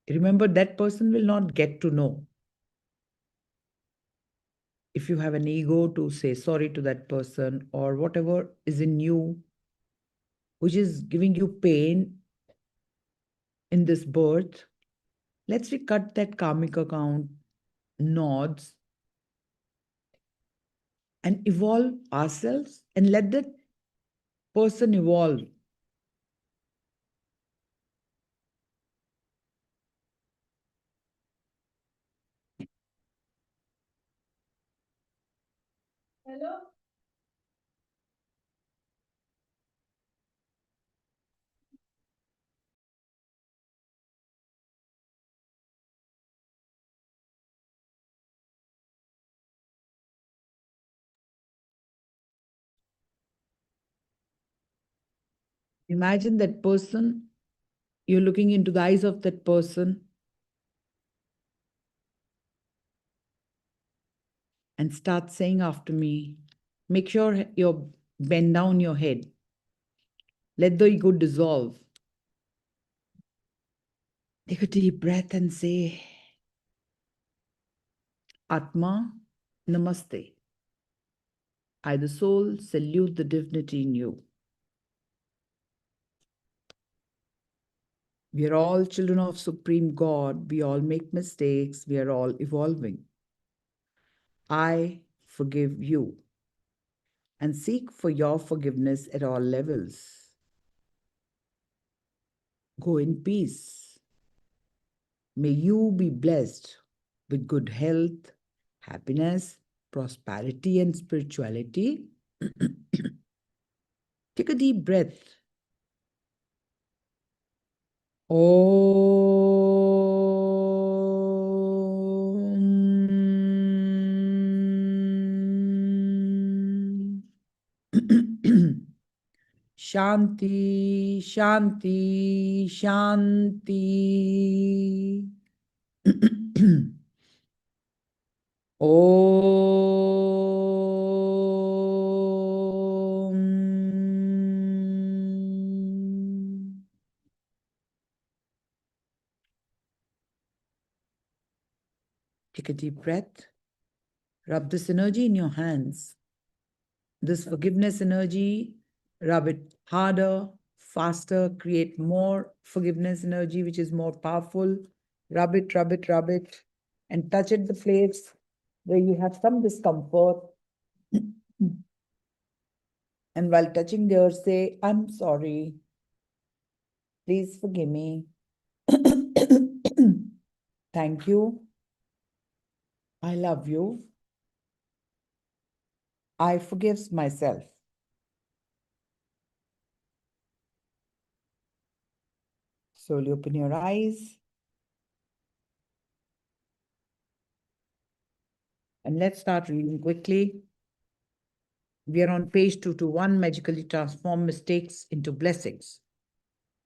Remember, that person will not get to know. If you have an ego to say sorry to that person or whatever is in you, which is giving you pain in this birth, let's cut that karmic account, nods, and evolve ourselves and let that person evolve. Hello? Imagine that person, you're looking into the eyes of that person and start saying after me. Make sure you bend down your head. Let the ego dissolve. Take a deep breath and say, Atma, Namaste. I, the soul, salute the divinity in you. We are all children of Supreme God. We all make mistakes. We are all evolving. I forgive you and seek for your forgiveness at all levels. Go in peace. May you be blessed with good health, happiness, prosperity, and spirituality. Take a deep breath. Om. Shanti, Shanti, Shanti. Om. Take a deep breath. Rub this energy in your hands. This forgiveness energy, rub it harder, faster, create more forgiveness energy, which is more powerful. Rub it, rub it, rub it, and touch at the place where you have some discomfort. And while touching there, say, I'm sorry. Please forgive me. Thank you. I love you. I forgive myself. Slowly open your eyes. And let's start reading quickly. We are on page 221, magically transform mistakes into blessings.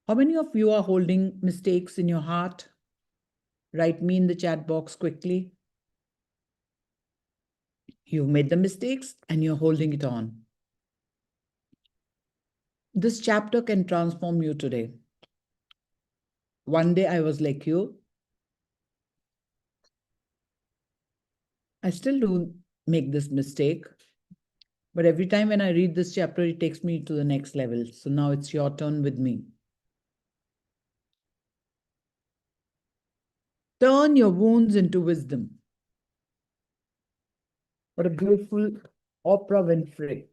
How many of you are holding mistakes in your heart? Write me in the chat box quickly. You've made the mistakes and you're holding it on. This chapter can transform you today. One day I was like you. I still do make this mistake. But every time when I read this chapter, it takes me to the next level. So now it's your turn with me. Turn your wounds into wisdom. What a beautiful Oprah Winfrey.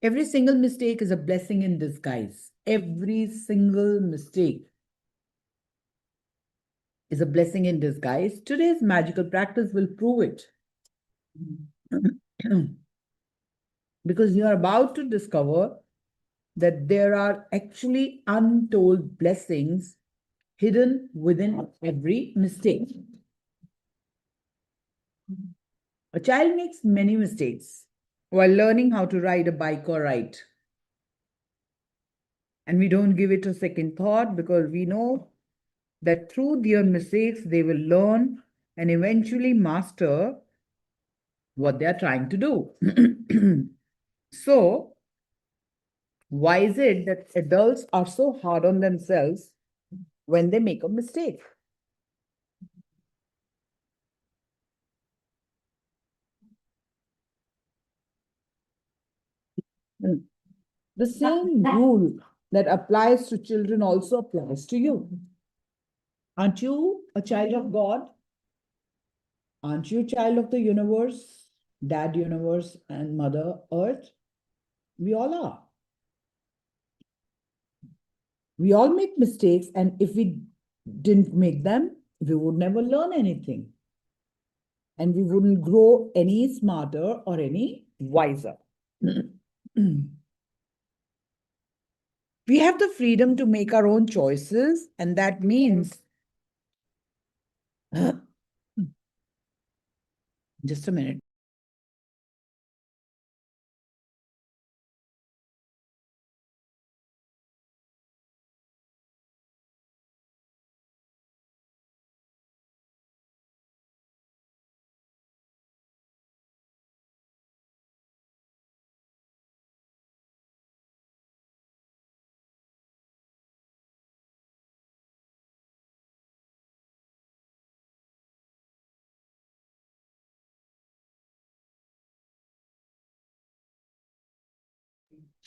Every single mistake is a blessing in disguise. Every single mistake is a blessing in disguise. Today's magical practice will prove it. Because you are about to discover that there are actually untold blessings hidden within every mistake. A child makes many mistakes while learning how to ride a bike or write. And we don't give it a second thought because we know that through their mistakes, they will learn and eventually master what they are trying to do. So, why is it that adults are so hard on themselves when they make a mistake? The same rule that applies to children also applies to you. Aren't you a child of God? Aren't you a child of the universe, Dad universe and Mother Earth? We all are. We all make mistakes, and if we didn't make them, we would never learn anything. And we wouldn't grow any smarter or any wiser. We have the freedom to make our own choices, and that means just a minute.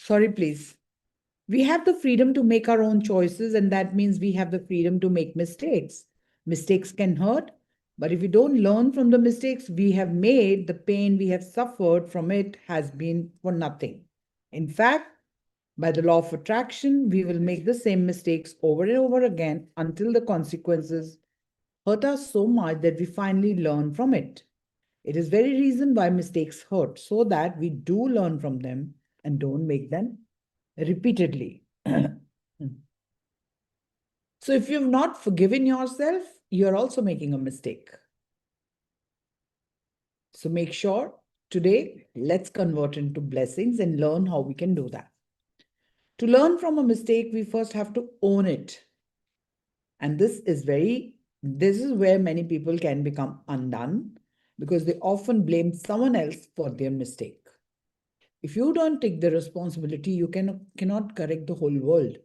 Sorry, please. We have the freedom to make our own choices, and that means we have the freedom to make mistakes. Mistakes can hurt, but if we don't learn from the mistakes we have made, the pain we have suffered from it has been for nothing. In fact, by the law of attraction, we will make the same mistakes over and over again until the consequences hurt us so much that we finally learn from it. It is very reason why mistakes hurt, so that we do learn from them and don't make them repeatedly. So if you've not forgiven yourself, you're also making a mistake. So make sure today, let's convert into blessings and learn how we can do that. To learn from a mistake, we first have to own it. And this is where many people can become undone because they often blame someone else for their mistake. If you don't take the responsibility, you cannot correct the whole world.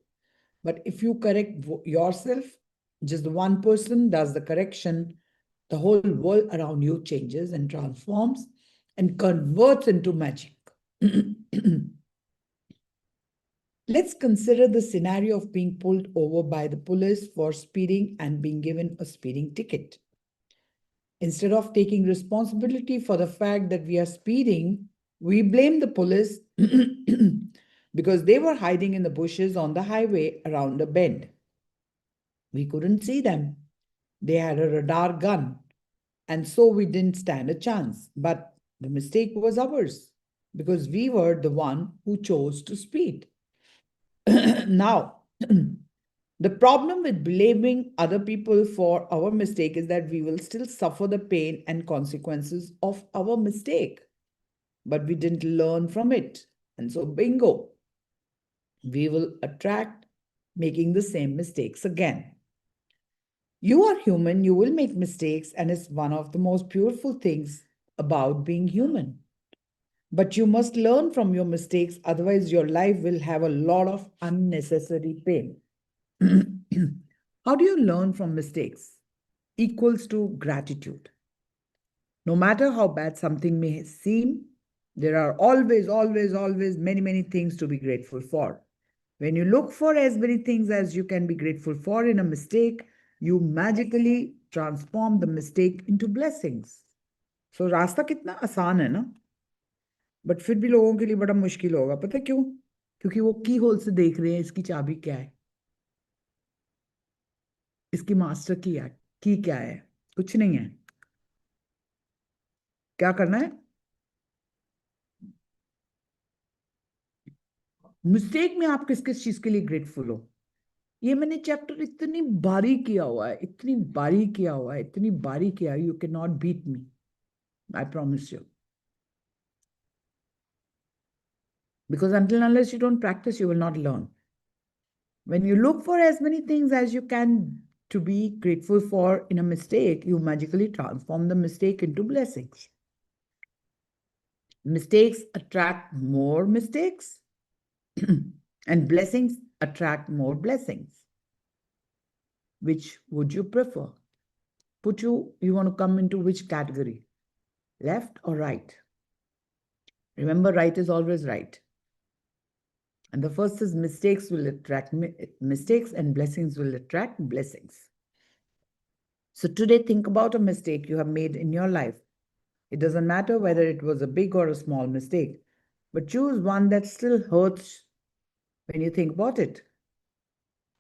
But if you correct yourself, just the one person does the correction, the whole world around you changes and transforms and converts into magic. Let's consider the scenario of being pulled over by the police for speeding and being given a speeding ticket. Instead of taking responsibility for the fact that we are speeding, we blame the police because they were hiding in the bushes on the highway around a bend. We couldn't see them. They had a radar gun, and so we didn't stand a chance. But the mistake was ours because we were the one who chose to speed. Now, the problem with blaming other people for our mistake is that we will still suffer the pain and consequences of our mistake, but we didn't learn from it. And so, bingo, we will attract making the same mistakes again. You are human, you will make mistakes, and it's one of the most beautiful things about being human. But you must learn from your mistakes, otherwise, your life will have a lot of unnecessary pain. How do you learn from mistakes? Equals to gratitude. No matter how bad something may seem, there are always many, many things to be grateful for. When you look for as many things as you can be grateful for in a mistake, you magically transform the mistake into blessings. So रास्ता कितना आसान है ना, but फिर भी लोगों के लिए बड़ा मुश्किल होगा. पता क्यों? क्योंकि वो की होल से देख रहे हैं इसकी चाबी क्या है, इसकी मास्टर की क्या है. कुछ नहीं है. क्या करना है? मिस्टेक में आप किस किस चीज के लिए ग्रेटफुल हो? ये मैंने चैप्टर इतनी बारीक किया हुआ है, इतनी बारीक किया, you can not beat me, I promise you. Because until unless you don't practice, you will not learn. When you look for as many things as you can to be grateful for in a mistake, you magically transform the mistake into blessings. Mistakes attract more mistakes, and blessings attract more blessings. Which would you prefer? You want to come into which category? Left or right? Remember, right is always right. And the first is mistakes will attract mistakes and blessings will attract blessings. So today, think about a mistake you have made in your life. It doesn't matter whether it was a big or a small mistake, but choose one that still hurts when you think about it.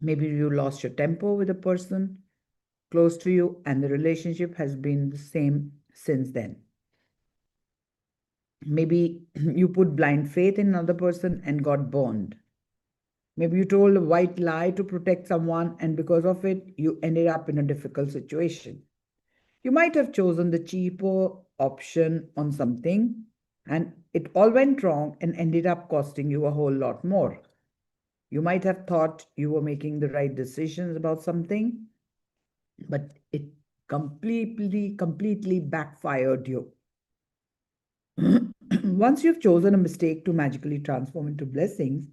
Maybe you lost your temper with a person close to you and the relationship has been the same since then. Maybe you put blind faith in another person and got burned. Maybe you told a white lie to protect someone, and because of it, you ended up in a difficult situation. You might have chosen the cheaper option on something, and it all went wrong and ended up costing you a whole lot more. You might have thought you were making the right decisions about something, but it completely backfired you. Once you've chosen a mistake to magically transform into blessings,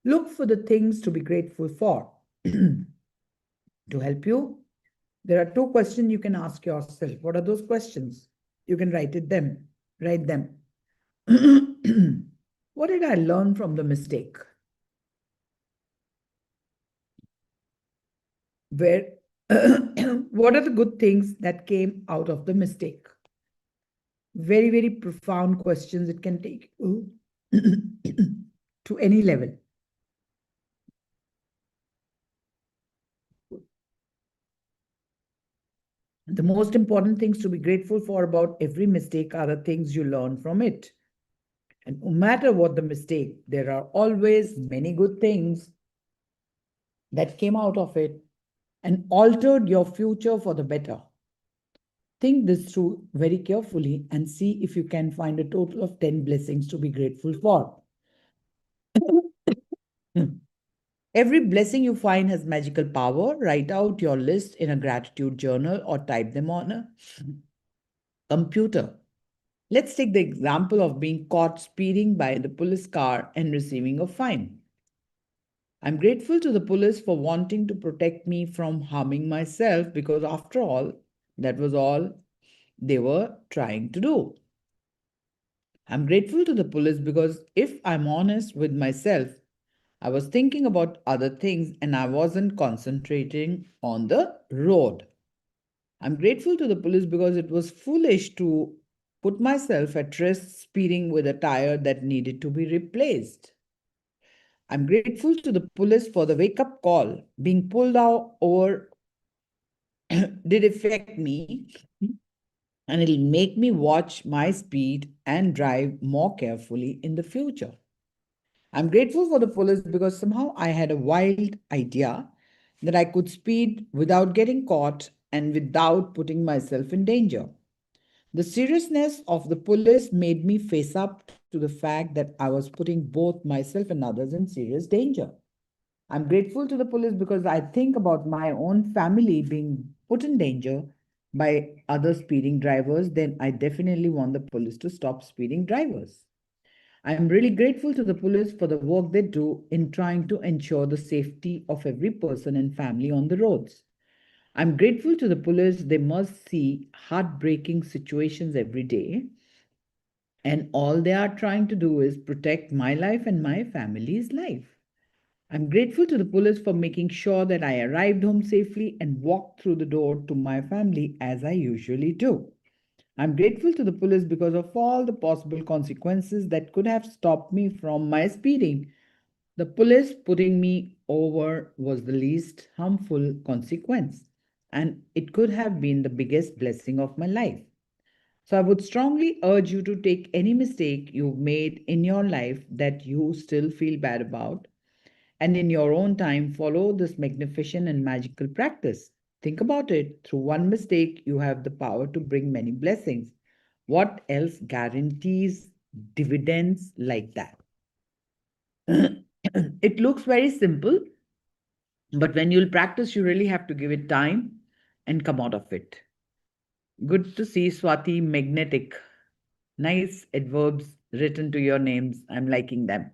look for the things to be grateful for. To help you, there are 2 questions you can ask yourself. What are those questions? You can write them. What did I learn from the mistake? What are the good things that came out of the mistake? Very, very profound questions. It can take you to any level. The most important things to be grateful for about every mistake are the things you learn from it. And no matter what the mistake, there are always many good things that came out of it and altered your future for the better. Think this through very carefully and see if you can find a total of 10 blessings to be grateful for. Every blessing you find has magical power. Write out your list in a gratitude journal or type them on a computer. Let's take the example of being caught speeding by the police car and receiving a fine. I'm grateful to the police for wanting to protect me from harming myself because, after all, that was all they were trying to do. I'm grateful to the police because, if I'm honest with myself, I was thinking about other things and I wasn't concentrating on the road. I'm grateful to the police because it was foolish to put myself at risk speeding with a tire that needed to be replaced. I'm grateful to the police for the wake up call. Being pulled out over did affect me, and it'll make me watch my speed and drive more carefully in the future. I'm grateful for the police because somehow I had a wild idea that I could speed without getting caught and without putting myself in danger. The seriousness of the police made me face up to the fact that I was putting both myself and others in serious danger. I'm grateful to the police because I think about my own family being put in danger by other speeding drivers, then I definitely want the police to stop speeding drivers. I'm really grateful to the police for the work they do in trying to ensure the safety of every person and family on the roads. I'm grateful to the police, they must see heartbreaking situations every day, and all they are trying to do is protect my life and my family's life. I'm grateful to the police for making sure that I arrived home safely and walked through the door to my family as I usually do. I'm grateful to the police because of all the possible consequences that could have stopped me from my speeding. The police putting me over was the least harmful consequence, and it could have been the biggest blessing of my life. So I would strongly urge you to take any mistake you've made in your life that you still feel bad about, and in your own time follow this magnificent and magical practice. Think about it. Through one mistake, you have the power to bring many blessings. What else guarantees dividends like that? It looks very simple, but when you'll practice, you really have to give it time and come out of it. Good to see Swati Magnetic. Nice adverbs written to your names. I'm liking them.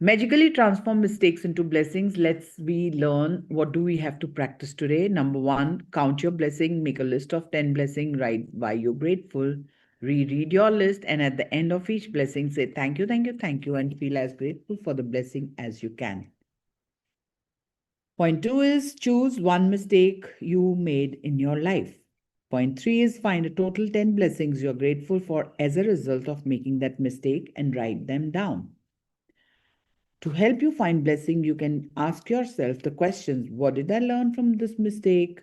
Magically transform mistakes into blessings. Let's we learn what do we have to practice today. Number one, count your blessing. Make a list of 10 blessings. Write why you're grateful. Reread your list, and at the end of each blessing, say thank you, thank you, thank you, and feel as grateful for the blessing as you can. Point two is choose one mistake you made in your life. Point three is find a total 10 blessings you're grateful for as a result of making that mistake and write them down. To help you find blessing, you can ask yourself the questions: what did I learn from this mistake?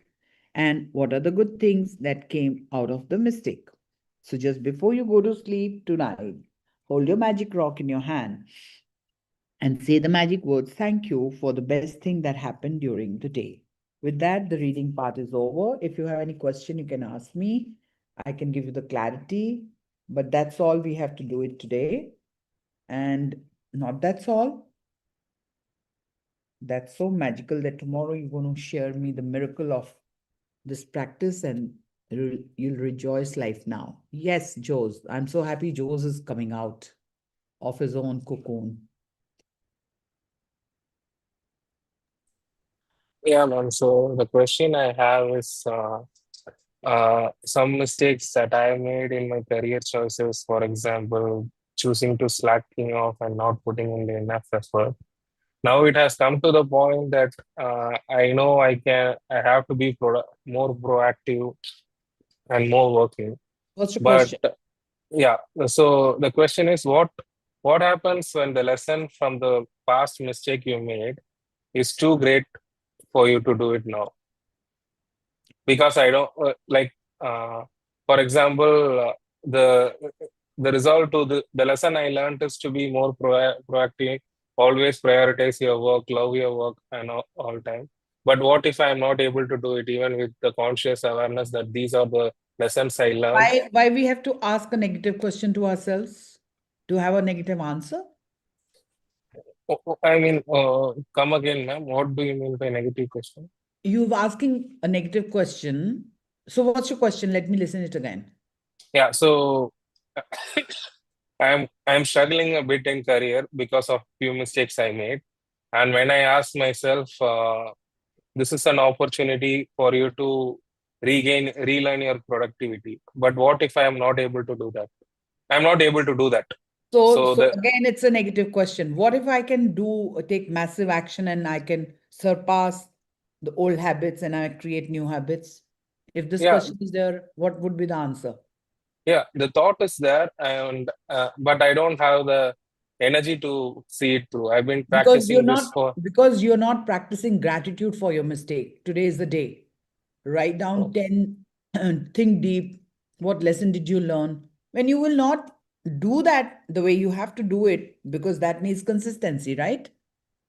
And what are the good things that came out of the mistake? So just before you go to sleep tonight, hold your magic rock in your hand and say the magic words, thank you for the best thing that happened during the day. With that, the reading part is over. If you have any question, you can ask me. I can give you the clarity, but that's all we have to do it today. And not that's all. That's so magical that tomorrow you're going to share me the miracle of this practice, and you'll rejoice life now. Yes, Jose. I'm so happy Jose is coming out of his own cocoon. Yeah, ma'am. So the question I have is some mistakes that I made in my career choices, for example, choosing to slacking off and not putting in the enough effort. Now it has come to the point that I know I have to be more proactive and more working. What's your But question? yeah, so the question is what happens when the lesson from the past mistake you made is too great for you to do it now? Because I don't uh, for example, the result to the lesson I learned is to be more proactive, always prioritize your work, love your work, and all time. But what if I'm not able to do it, even with the conscious awareness that these are the lessons I learned? Why we have to ask a negative question to ourselves to have a negative answer? I mean, come again, ma'am. What do you mean by negative question? You've asking a negative question. So what's your question? Let me listen it again. Yeah, so I'm struggling a bit in career because of few mistakes I made. And when I ask myself, this is an opportunity for you to relearn your productivity. But what if I am not able to do that? I'm not able to do that. So, So so the again, it's a negative question. What if I can take massive action and I can surpass the old habits and I create new habits? If this yeah, question is there, what would be the answer? yeah, the thought is there, and but I don't have the energy to see it through. I've been Because practicing this for. you're not practicing gratitude for your mistake. Today is the day. Write down 10, think deep. What lesson did you learn? When you will not do that the way you have to do it, because that needs consistency, right?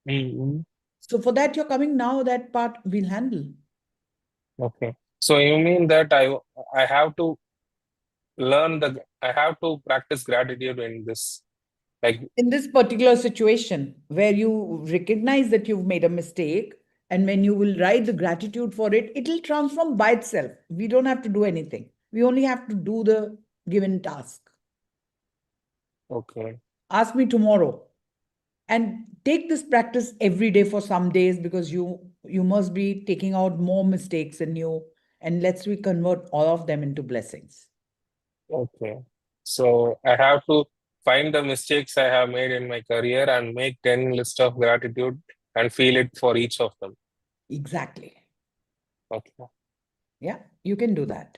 Mhm. So for that, you're coming now, that part we'll handle. Okay. So you mean that I have to I have to practice gratitude in this, like. In this particular situation where you recognize that you've made a mistake, and when you will write the gratitude for it, it'll transform by itself. We don't have to do anything. We only have to do the given task. Okay. Ask me tomorrow. And take this practice every day for some days, because you must be taking out more mistakes in you, and let's we convert all of them into blessings. Okay. So I have to find the mistakes I have made in my career and make 10 list of gratitude and feel it for each of them. Exactly. Okay. Yeah, you can do that.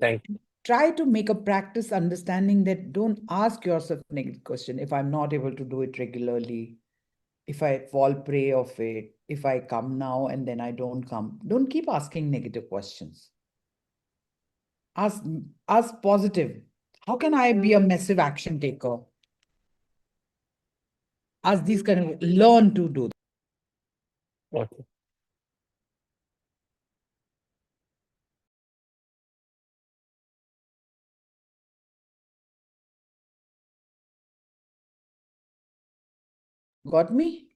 Thank you. Try to make a practice understanding that don't ask yourself negative question. If I'm not able to do it regularly, if I fall prey of it, if I come now and then I don't come, don't keep asking negative questions. Ask, ask positive. How can I be a massive action taker? Ask these kind of, learn to do that. Okay. Got me?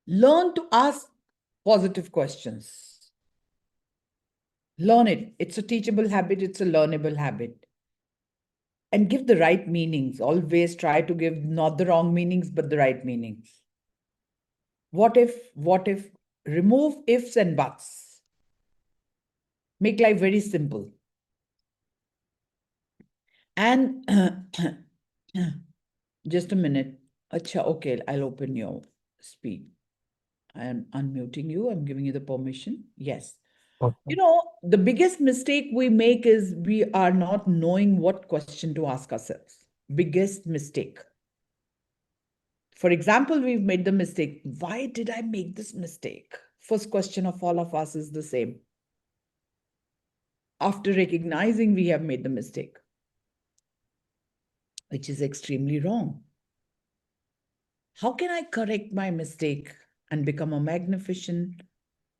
Learn to ask positive questions. Learn it. It's a teachable habit, it's a learnable habit. And give the right meanings. Always try to give not the wrong meanings, but the right meanings. What if, remove ifs and buts. Make life very simple. And just a minute. Acha, okay, I'll open your speak. I am unmuting you. I'm giving you the permission. Yes. Okay. You know, the biggest mistake we make is we are not knowing what question to ask ourselves. Biggest mistake. For example, we've made the mistake. Why did I make this mistake? First question of all of us is the same. After recognizing we have made the mistake, which is extremely wrong. How can I correct my mistake and become a magnificent,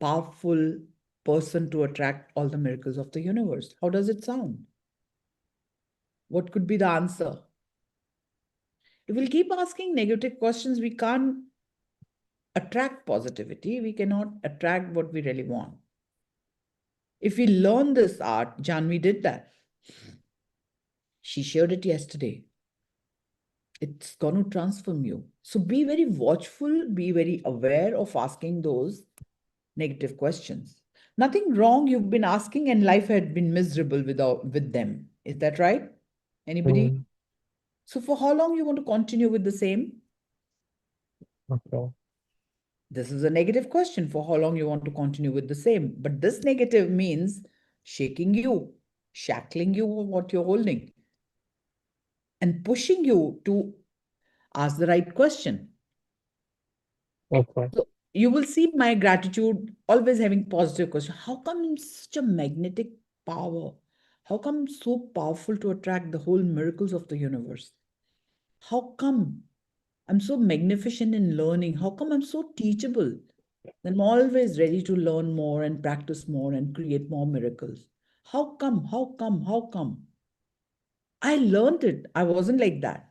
powerful person to attract all the miracles of the universe? How does it sound? What could be the answer? If we'll keep asking negative questions, we can't attract positivity. We cannot attract what we really want. If we learn this art, Janvi did that. She shared it yesterday. It's going to transform you. So be very watchful, be very aware of asking those negative questions. Nothing wrong you've been asking, and life had been miserable with them. Is that right? Anybody? Mm, So for how long you want to continue with the same? okay. This is a negative question. For how long you want to continue with the same? But this negative means shaking you, shackling you what you're holding, and pushing you to ask the right question. Okay. So you will see my gratitude always having positive question. How come such a magnetic power? How come I'm so powerful to attract the whole miracles of the universe? How come I'm so magnificent in learning? How come I'm so teachable? I'm always ready to learn more and practice more and create more miracles. How come? How come? How come? I learned it. I wasn't like that.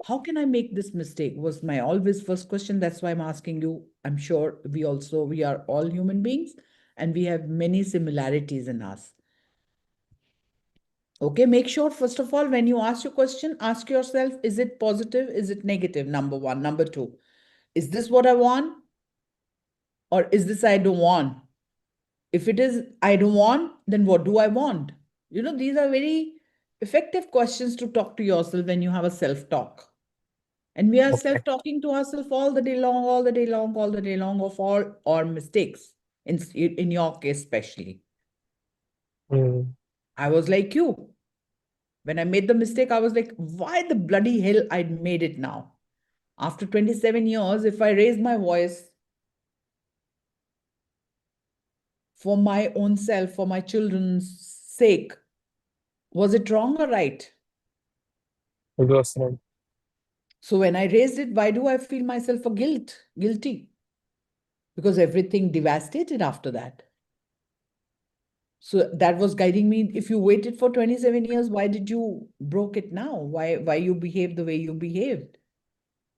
How can I make this mistake? Was my always first question. That's why I'm asking you. I'm sure we are all human beings and we have many similarities in us. Okay, make sure, first of all, when you ask your question, ask yourself, is it positive? Is it negative? Number one. Number two, is this what I want? Or is this I don't want? If it is I don't want, then what do I want? These are very effective questions to talk to yourself when you have a self-talk. And we are Okay. self-talking to ourselves all the day long, all the day long, all the day long of all our mistakes, in your case especially. Mm. I was like you. When I made the mistake, I was like, why the bloody hell I made it now? After 27 years, if I raise my voice for my own self, for my children's sake, was it wrong or right? It was right. So when I raised it, why do I feel myself guilty? Because everything devastated after that. So that was guiding me. If you waited for 27 years, why did you broke it now? Why you behaved the way you behaved?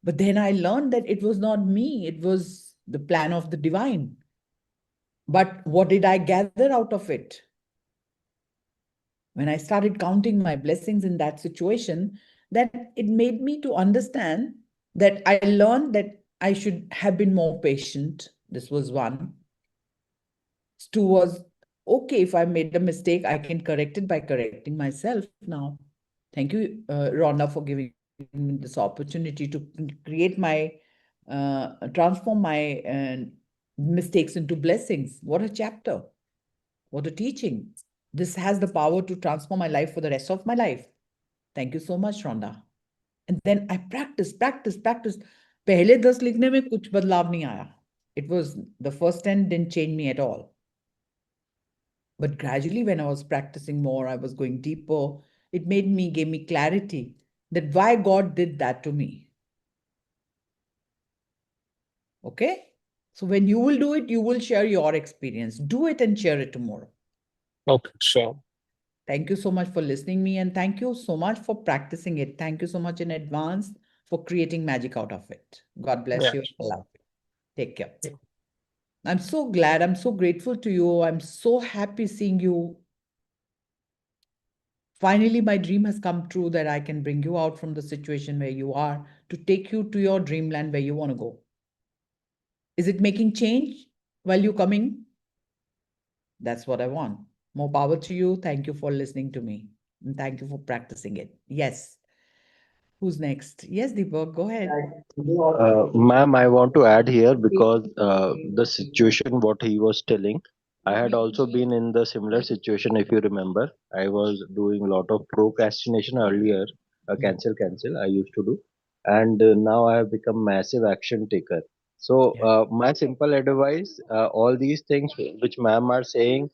But then I learned that it was not me, it was the plan of the divine. But what did I gather out of it? When I started counting my blessings in that situation, that it made me to understand that I learned that I should have been more patient. This was one. Two was, okay, if I made a mistake, I can correct it by correcting myself now. Thank you, Rhonda, for giving me this opportunity to transform my mistakes into blessings. What a chapter. What a teaching. This has the power to transform my life for the rest of my life. Thank you so much, Rhonda. And then I practiced. पहले 10 लिखने में कुछ बदलाव नहीं आया. It was the first 10 didn't change me at all. But gradually, when I was practicing more, I was going deeper. It gave me clarity that why God did that to me. Okay? So when you will do it, you will share your experience. Do it and share it tomorrow. Okay, sure. Thank you so much for listening me, and thank you so much for practicing it. Thank you so much in advance for creating magic out of it. God bless Yeah, you. sure. Love you. Take care. Yeah. I'm so glad. I'm so grateful to you. I'm so happy seeing you. Finally, my dream has come true that I can bring you out from the situation where you are to take you to your dreamland where you want to go. Is it making change while you're coming? That's what I want. More power to you. Thank you for listening to me. And thank you for practicing it. Yes. Who's next? Yes, Deepak, go ahead. Ma'am, I want to add here because the situation what he was telling, I had also been in the similar situation. If you remember, I was doing a lot of procrastination earlier. Cancel. I used to do, and now I have become massive action taker. So Yeah. my simple advice, all these things which ma'am are saying,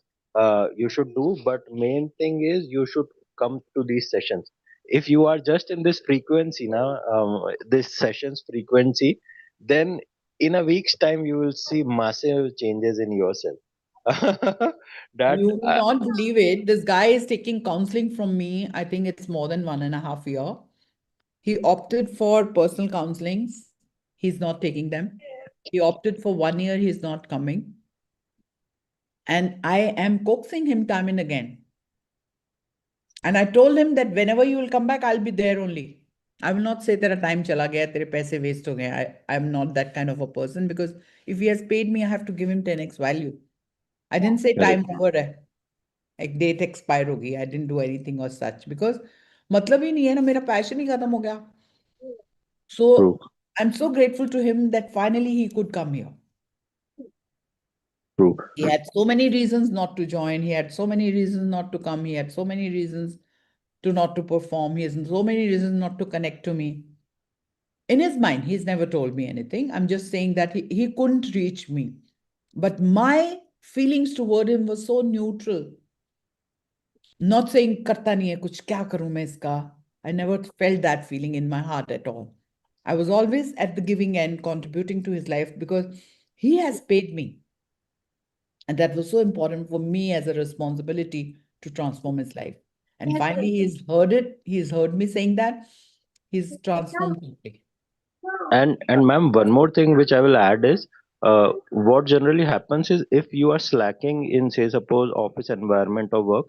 you should do. But main thing is you should come to these sessions. If you are just in this frequency now, this sessions frequency, then in a week's time you will see massive changes in yourself. That You will not believe it. This guy is taking counseling from me. I think it's more than 1.5 years. He opted for personal counselings. He's not taking them. He opted for 1 year. He's not coming. And I am coaxing him time and again. And I told him that whenever you will come back, I'll be there only. I will not say tera time chala gaya, tere paise waste ho gaye. I'm not that kind of a person because if he has paid me, I have to give him 10x value. I didn't say correct. time over hai. Like date expire hogi. I didn't do anything or such because मतलब ही नहीं है ना मेरा passion ही खत्म हो गया. True, So I'm so grateful to him that finally he could come here. true, He had so many reasons not to join. He had so many reasons not to come. He had so many reasons to not to perform. He has so many reasons not to connect to me. In his mind, he's never told me anything. I'm just saying that he couldn't reach me. But my feelings toward him were so neutral. Not saying करता नहीं है कुछ क्या करूं मैं इसका. I never felt that feeling in my heart at all. I was always at the giving end, contributing to his life because he has paid me. And that was so important for me as a responsibility to transform his life. And finally, he's heard it. He's heard me saying that. He's transformed quickly. And ma'am, one more thing which I will add is, what generally happens is if you are slacking in, say, suppose office environment or work,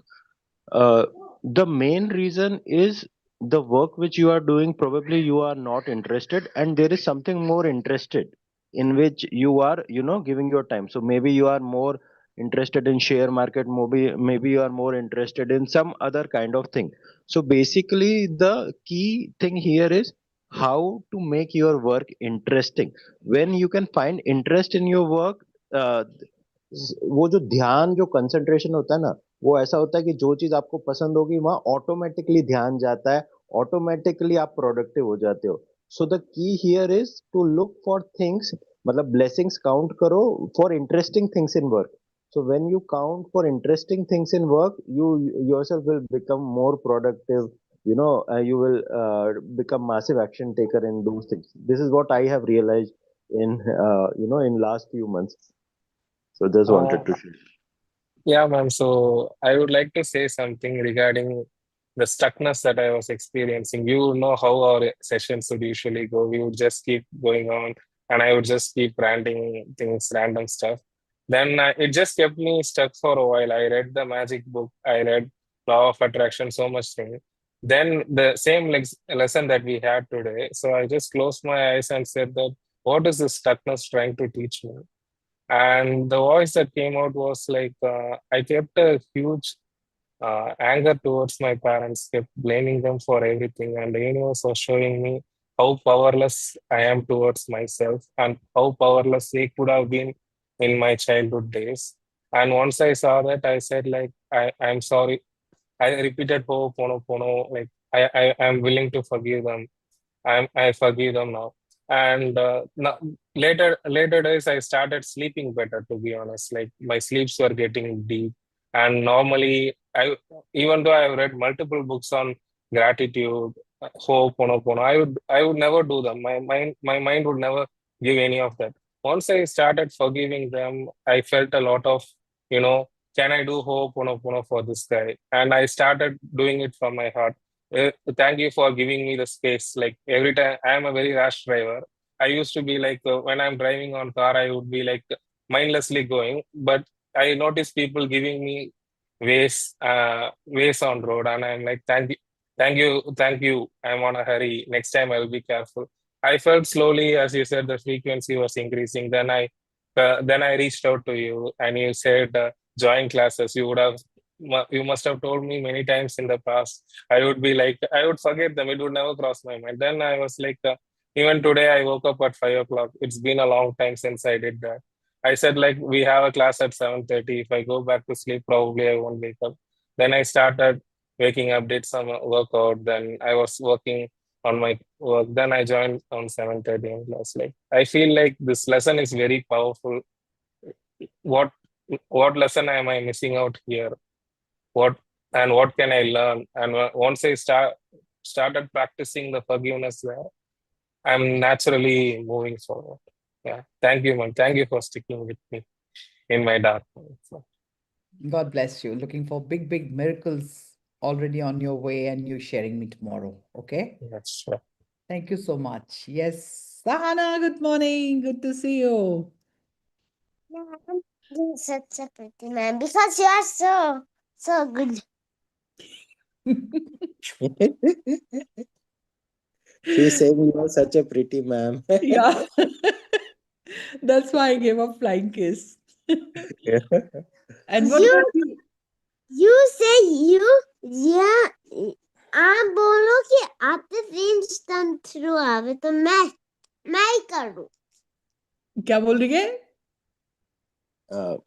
uh, the main reason is the work which you are doing, probably you are not interested, and there is something more interested in which you are, giving your time. So maybe you are more interested in share market, maybe you are more interested in some other kind of thing. So basically the key thing here is how to make your work interesting. When you can find interest in your work, uh, वो जो ध्यान, जो concentration होता है ना, वो ऐसा होता है कि जो चीज आपको पसंद होगी वहां ऑटोमेटिकली ध्यान जाता है, ऑटोमेटिकली आप प्रोडक्टिव हो जाते हो. So the key here is to look for things, मतलब ब्लेसिंग्स काउंट करो for interesting things in work. So when you count for interesting things in work, you yourself will become more productive. You will become massive action taker in those things. This is what I have realized in in last few months. So just Uh, wanted to share. Yeah, ma'am. So I would like to say something regarding the stuckness that I was experiencing. You know how our sessions would usually go. We would just keep going on, and I would just keep ranting things, random stuff. Then it just kept me stuck for a while. I read the magic book. I read Law of Attraction, so much thing. Then the same lesson that we had today. So I just closed my eyes and said that, what is this stuckness trying to teach me? And the voice that came out was like, I kept a huge anger towards my parents, kept blaming them for everything. And the universe was showing me how powerless I am towards myself and how powerless they could have been in my childhood days. And once I saw that, I said, like, I'm sorry. I repeated Ho'oponopono, like, I am willing to forgive them. I forgive them now. And now, later days, I started sleeping better. To be honest, like my sleeps were getting deep. And normally, even though I've read multiple books on gratitude, Ho'oponopono, I would never do them. My mind would never give any of that. Once I started forgiving them, I felt a lot of, you know, can I do Ho'oponopono for this guy? And I started doing it from my heart. Thank you for giving me the space. Like every time, I am a very rash driver. I used to be like, when I'm driving on car, I would be like mindlessly going. But I notice people giving me ways on road, and I'm like, thank you. I'm on a hurry. Next time I will be careful. I felt slowly, as you said, the frequency was increasing. Then I reached out to you, and you said join classes. You must have told me many times in the past. I would be like, I would forget them. It would never cross my mind. Then I was like, even today I woke up at 5 o'clock. It's been a long time since I did that. I said, like, we have a class at 7:30. If I go back to sleep, probably I won't wake up. Then I started waking up, did some workout. Then I was working on my work. Then I joined on 7:30 in class. Like, I feel like this lesson is very powerful. What what lesson am I missing out here? What can I learn? And once I started practicing the forgiveness there, I'm naturally moving forward. Yeah. Thank you, man. Thank you for sticking with me in my dark moments. God bless you. Looking for big, big miracles already on your way, and you sharing me tomorrow. Okay. Yes, sure. Thank you so much. Yes. Sahana, good morning. Good to see you. Ma'am, you're such a pretty man because you are so good. She's saying you are such a pretty ma'am. Yeah. That's why I gave a flying kiss. And what about you? You say yeah. आप बोलो कि आपने friends turn through आवे तो मैं ही करूं. क्या बोल रही है?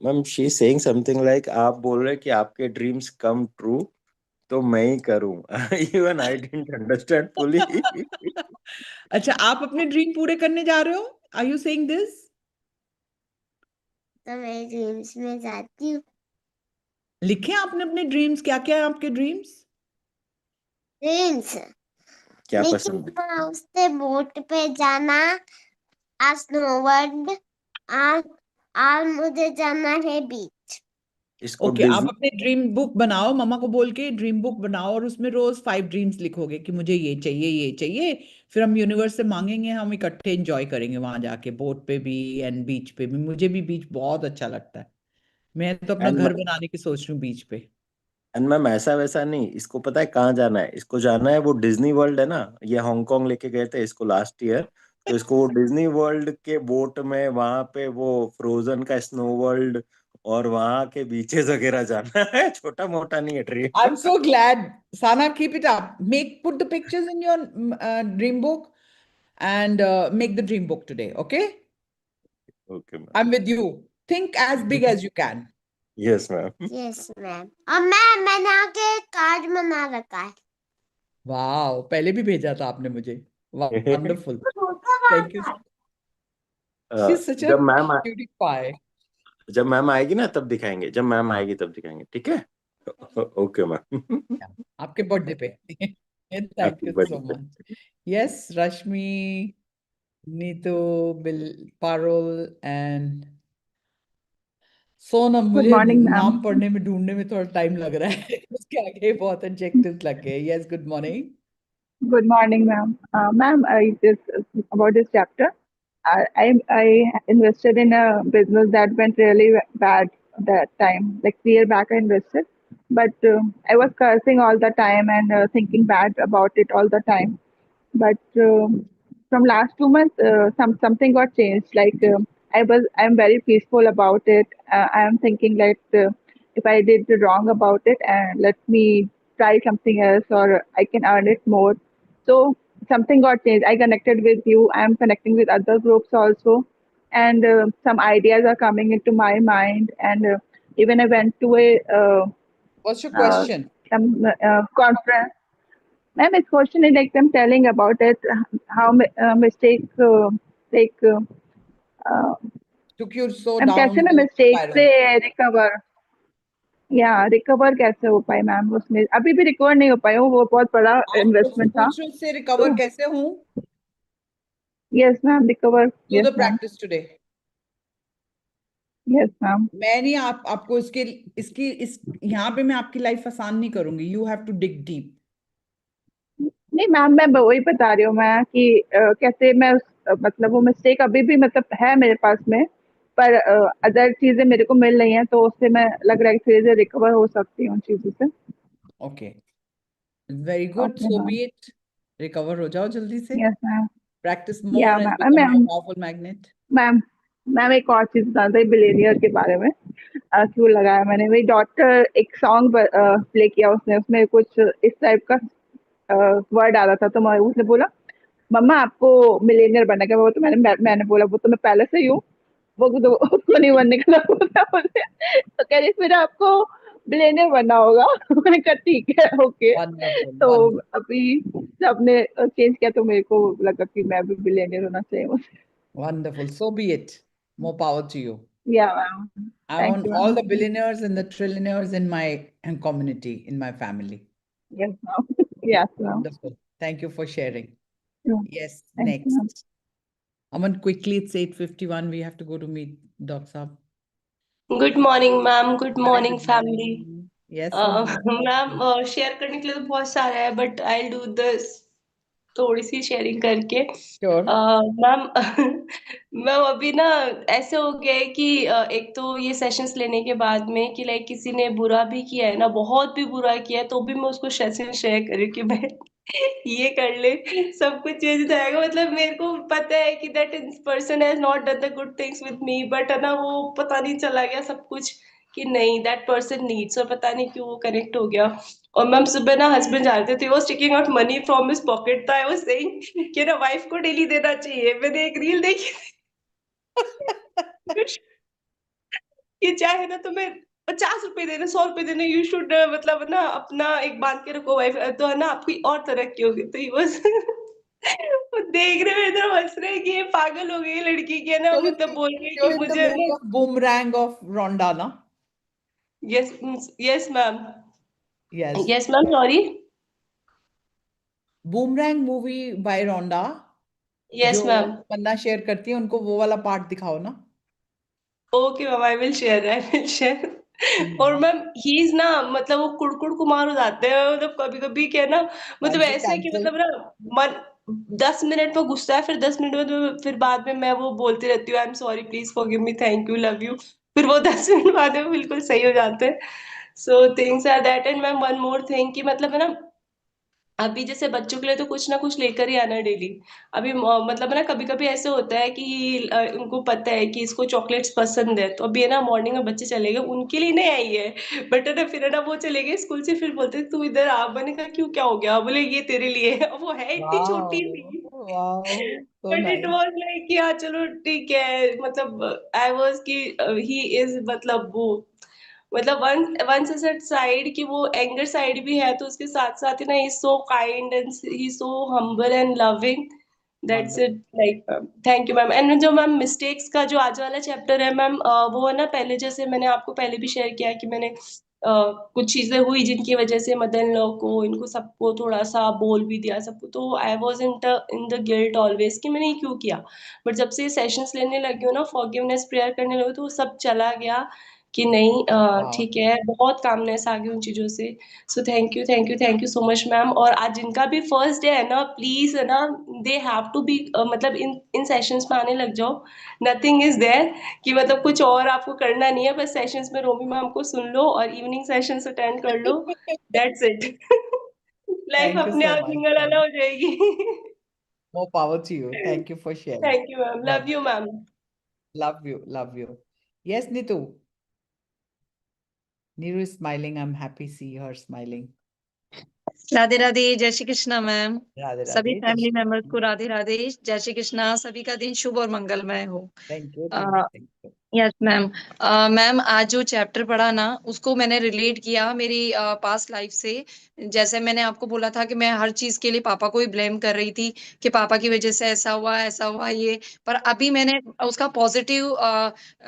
Ma'am she saying something like, आप बोल रहे कि आपके ड्रीम्स कम ट्रू तो मैं ही करूं. Even I didn't understand fully. अच्छा, आप अपने ड्रीम पूरे करने जा रहे हो? Are you saying this? तो मैं ड्रीम्स में जाती हूँ. लिखे आपने अपने ड्रीम्स? क्या क्या है आपके ड्रीम्स? ड्रीम्स क्या मिकी पसंद है? माउस से बोट पे जाना, स्नोवर्ल्ड, और मुझे जाना है बीच. इसको ओके, आप डिज्नी अपने ड्रीम बुक बनाओ, मम्मा को बोल के ड्रीम बुक बनाओ, और उसमें रोज 5 ड्रीम्स लिखोगे कि मुझे ये चाहिए, ये चाहिए। फिर हम यूनिवर्स से मांगेंगे, हम इकट्ठे एंजॉय करेंगे वहां जाके, बोट पे भी एंड बीच पे भी। मुझे भी बीच बहुत अच्छा लगता है। मैं तो अपना एंड घर बनाने की सोच रही हूँ बीच पे। एंड मैम ऐसा वैसा नहीं, इसको पता है कहाँ जाना है? इसको जाना है वो डिज्नी वर्ल्ड है ना, ये हांगकांग लेके गए थे इसको लास्ट ईयर। तो इसको वो डिज्नी वर्ल्ड के बोट में वहां पे वो फ्रोजन का स्नो वर्ल्ड और वहां के बीचेस वगैरह जाना है। छोटा मोटा नहीं है dream. I'm so glad. Sana, keep it up. Put the pictures in your dream book, and make the dream book today. Okay? Okay ma'am. I'm with you. Think as big as you can. Yes ma'am. Yes ma'am. और मैंने आके card बना रखा है। Wow. पहले भी भेजा था आपने मुझे. Wonderful. Thank you. She's such a जब मैम cutie pie. जब मैम आएगी ना तब दिखाएंगे, जब मैम आएगी तब दिखाएंगे, ठीक है? Okay ma'am. Yeah. आपके बर्थडे पे. Thank happy you so birthday. much. Yes, Rashmi, Neetu, Bill, Parul, and Sonam. Good मुझे morning, ma'am. नाम पढ़ने में, ढूंढने में थोड़ा टाइम लग रहा है। उसके आगे बहुत एडजेक्टिव्स लग गए। Yes, good morning. Good morning, ma'am. Ma'am, I just about this chapter. I invested in a business that went really bad that time. Like 3 years back, I invested, but I was cursing all the time and thinking bad about it all the time. But from last 2 months, something got changed. Like I'm very peaceful about it. I am thinking like if I did wrong about it, and let me try something else, or I can earn it more. So something got changed. I connected with you. I am connecting with other groups also, and some ideas are coming into my mind. And even I went to a what's your uh, question? some conference. Ma'am, his question is like I'm telling about it, how mistake, like, uh, took you so ma'am कैसे down मैं the mistake spiral? से recover, या recover कैसे हो पाई ma'am? उसमें अभी भी recover नहीं हो पाई हूँ, वो बहुत बड़ा आप मुझसे इन्वेस्टमेंट था। पूछ रहे हो उससे तो रिकवर कैसे हूँ? Yes ma'am, recover, do yes the ma'am, practice today. Yes ma'am. मैं नहीं, आपको इस यहाँ पे मैं आपकी लाइफ आसान नहीं करूंगी। You have to dig deep. नहीं मैम, मैं वही बता रही हूँ मैं कि कैसे मैं मतलब वो मिस्टेक अभी भी मतलब है मेरे पास में, पर अदर चीजें मेरे को मिल रही हैं, तो उससे मैं लग रहा है कि धीरे धीरे रिकवर हो सकती हूँ उन चीजों से। Okay, very good, okay so ma'am. B it. Recover हो जाओ जल्दी से। Yes ma'am. प्रैक्टिस या more and ma'am, become more ma'am, powerful magnet. Ma'am, ma'am एक और चीज बता दें बिलेनियर के बारे में। क्यों लगाया मैंने, मेरी डॉटर एक सॉन्ग प्ले किया, उसने उसमें कुछ इस टाइप का वर्ड आ रहा था, तो मैं उसने बोला मम्मा आपको मिलेनियर बनना क्या? वो तो मैंने बोला वो तो मैं पहले से ही हूँ, वो तो उसको नहीं बनने का था। बोला मुझे, तो कह रही फिर आपको बिलेनियर बनना होगा। मैंने कहा ठीक है, ओके। वंडरफुल, तो वंडरफुल, अभी सबने चेंज किया, तो मेरे को लगा कि मैं भी बिलेनियर होना चाहिए। wonderful. So be it. More power to you. या ma'am, I thank want you all ma'am. the billionaires and the trillionaires in my community, in my family. Yes ma'am, yes ma'am, Wonderful. Thank you for sharing. Yes, thank you ma'am. next. Aman, quickly, it's 8:51. We have to go to meet Doc Saab. Good morning ma'am, good Hi, morning good family. morning. Yes, Aman. Ma'am share करने के लिए तो बहुत सारा है, but I do this थोड़ी सी sharing करके। Sure. Ma'am ma'am अभी ना ऐसे हो गया है कि एक तो ये सेशंस लेने के बाद में कि लाइक किसी ने बुरा भी किया है ना, बहुत भी बुरा किया है, तो भी मैं उसको सेशन शेयर करूँ कि मैं ये कर ले, सब कुछ चेंज हो जाएगा। मतलब मेरे को पता है कि that person has not done the good things with me, but है ना वो पता नहीं चला गया सब कुछ कि नहीं दैट पर्सन नीड्स, और पता नहीं क्यों वो कनेक्ट हो गया। और मैम सुबह ना हस्बैंड जा रहे थे, वो taking out money from his pocket, था आई वाज सेइंग कि ना वाइफ को डेली देना चाहिए। मैंने एक रील देखी कि चाहे ना तुम्हें 50 रुपए देने, 100 रुपए देने, यू शुड मतलब ना अपना एक बांध के रखो वाइफ, तो है ना आपकी और तरक्की होगी। तो ही बस वो देख रहे हुए इधर हंस रहे हैं कि ये पागल हो गई है लड़की, की है ना, You're in मतलब the, बोल रही है कि you're in the मुझे movie of Boomerang of Rhonda, na? Yes, yes ma'am, Yes. Yes ma'am, sorry, Boomerang movie by Rhonda, yes जो मैम, पन्ना शेयर करती है, उनको वो वाला पार्ट दिखाओ ना। Okay ma'am, I will share, I will share. और मैम ही इज ना, मतलब वो कुड़कुड़ कुमार हो जाते हैं, मतलब कभी कभी क्या है ना, मतलब कैंसिल ऐसे है कि कैंसिल। मतलब ना मन 10 मिनट में गुस्सा है, फिर 10 मिनट में तो फिर बाद में मैं वो बोलती रहती हूँ, I am sorry, please forgive me, thank you, love you. फिर वो 10 मिनट बाद में बिल्कुल सही हो जाते हैं। So things are that. And ma'am one more thing कि मतलब है ना, अभी जैसे बच्चों के लिए तो कुछ ना कुछ लेकर ही आना है डेली। अभी मतलब ना कभी कभी ऐसे होता है कि उनको पता है कि इसको चॉकलेट्स पसंद है, तो अभी है ना मॉर्निंग में बच्चे चले गए, उनके लिए नहीं आई है, बट है ना फिर है ना वो चले गए स्कूल से, फिर बोलते तू इधर आ। मैंने कहा क्यों, क्या हो गया? बोले ये तेरे लिए है। अब वो है इतनी छोटी वाओ सी, wow, so but it nice. Was like कि हाँ चलो ठीक है, मतलब आई वाज कि ही इज, मतलब वो, मतलब वन वन सच साइड कि वो एंगर साइड भी है, तो उसके साथ साथ ही ना he so kind and he so humble and loving. That's it. Wonderful. Like thank you ma'am. And जो मैम मिस्टेक्स का जो आज वाला चैप्टर है मैम, वो है ना, पहले जैसे मैंने आपको पहले भी शेयर किया कि मैंने कुछ चीजें हुई जिनकी वजह से मदर इन लॉ को, इनको सबको थोड़ा सा बोल भी दिया सबको, तो I was in the guilt always कि मैंने ये क्यों किया। बट जब से सेशंस लेने लगी हूँ ना, फॉरगिवनेस प्रेयर करने लगी, तो वो सब चला गया कि नहीं, वाओ, ठीक है, बहुत कामनेस आ गई उन चीज़ों से। So thank you, thank you, thank you so much ma'am. और आज जिनका भी फर्स्ट डे है ना, प्लीज़ है ना, दे हैव टू बी, मतलब इन इन सेशंस में आने लग जाओ। नथिंग इज़ देयर कि मतलब कुछ और आपको करना नहीं है, बस सेशंस में रोमी मैम को सुन लो और इवनिंग सेशंस अटेंड कर लो। That's it. Life thank you अपने सो आप मच। सिंगल वाला थैंक हो जाएगी। More power to you, thank you for sharing. Thank you ma'am, love love, you ma'am. love you, love you. Yes, Nitu. Niru is smiling. I'm happy see her smiling. Radhe Radhe, जय Shri Krishna ma'am. Radhe सभी Radhe. Jai family Shri members Krishna. को राधे राधे, जय श्री कृष्णा। सभी का दिन शुभ और मंगलमय हो। Thank you, thank you, thank you. Yes ma'am. Ma'am आज जो चैप्टर पढ़ा ना, उसको मैंने रिलेट किया मेरी पास्ट लाइफ से। जैसे मैंने आपको बोला था कि मैं हर चीज के लिए पापा को ही ब्लेम कर रही थी कि पापा की वजह से ऐसा हुआ ये। पर अभी मैंने उसका पॉजिटिव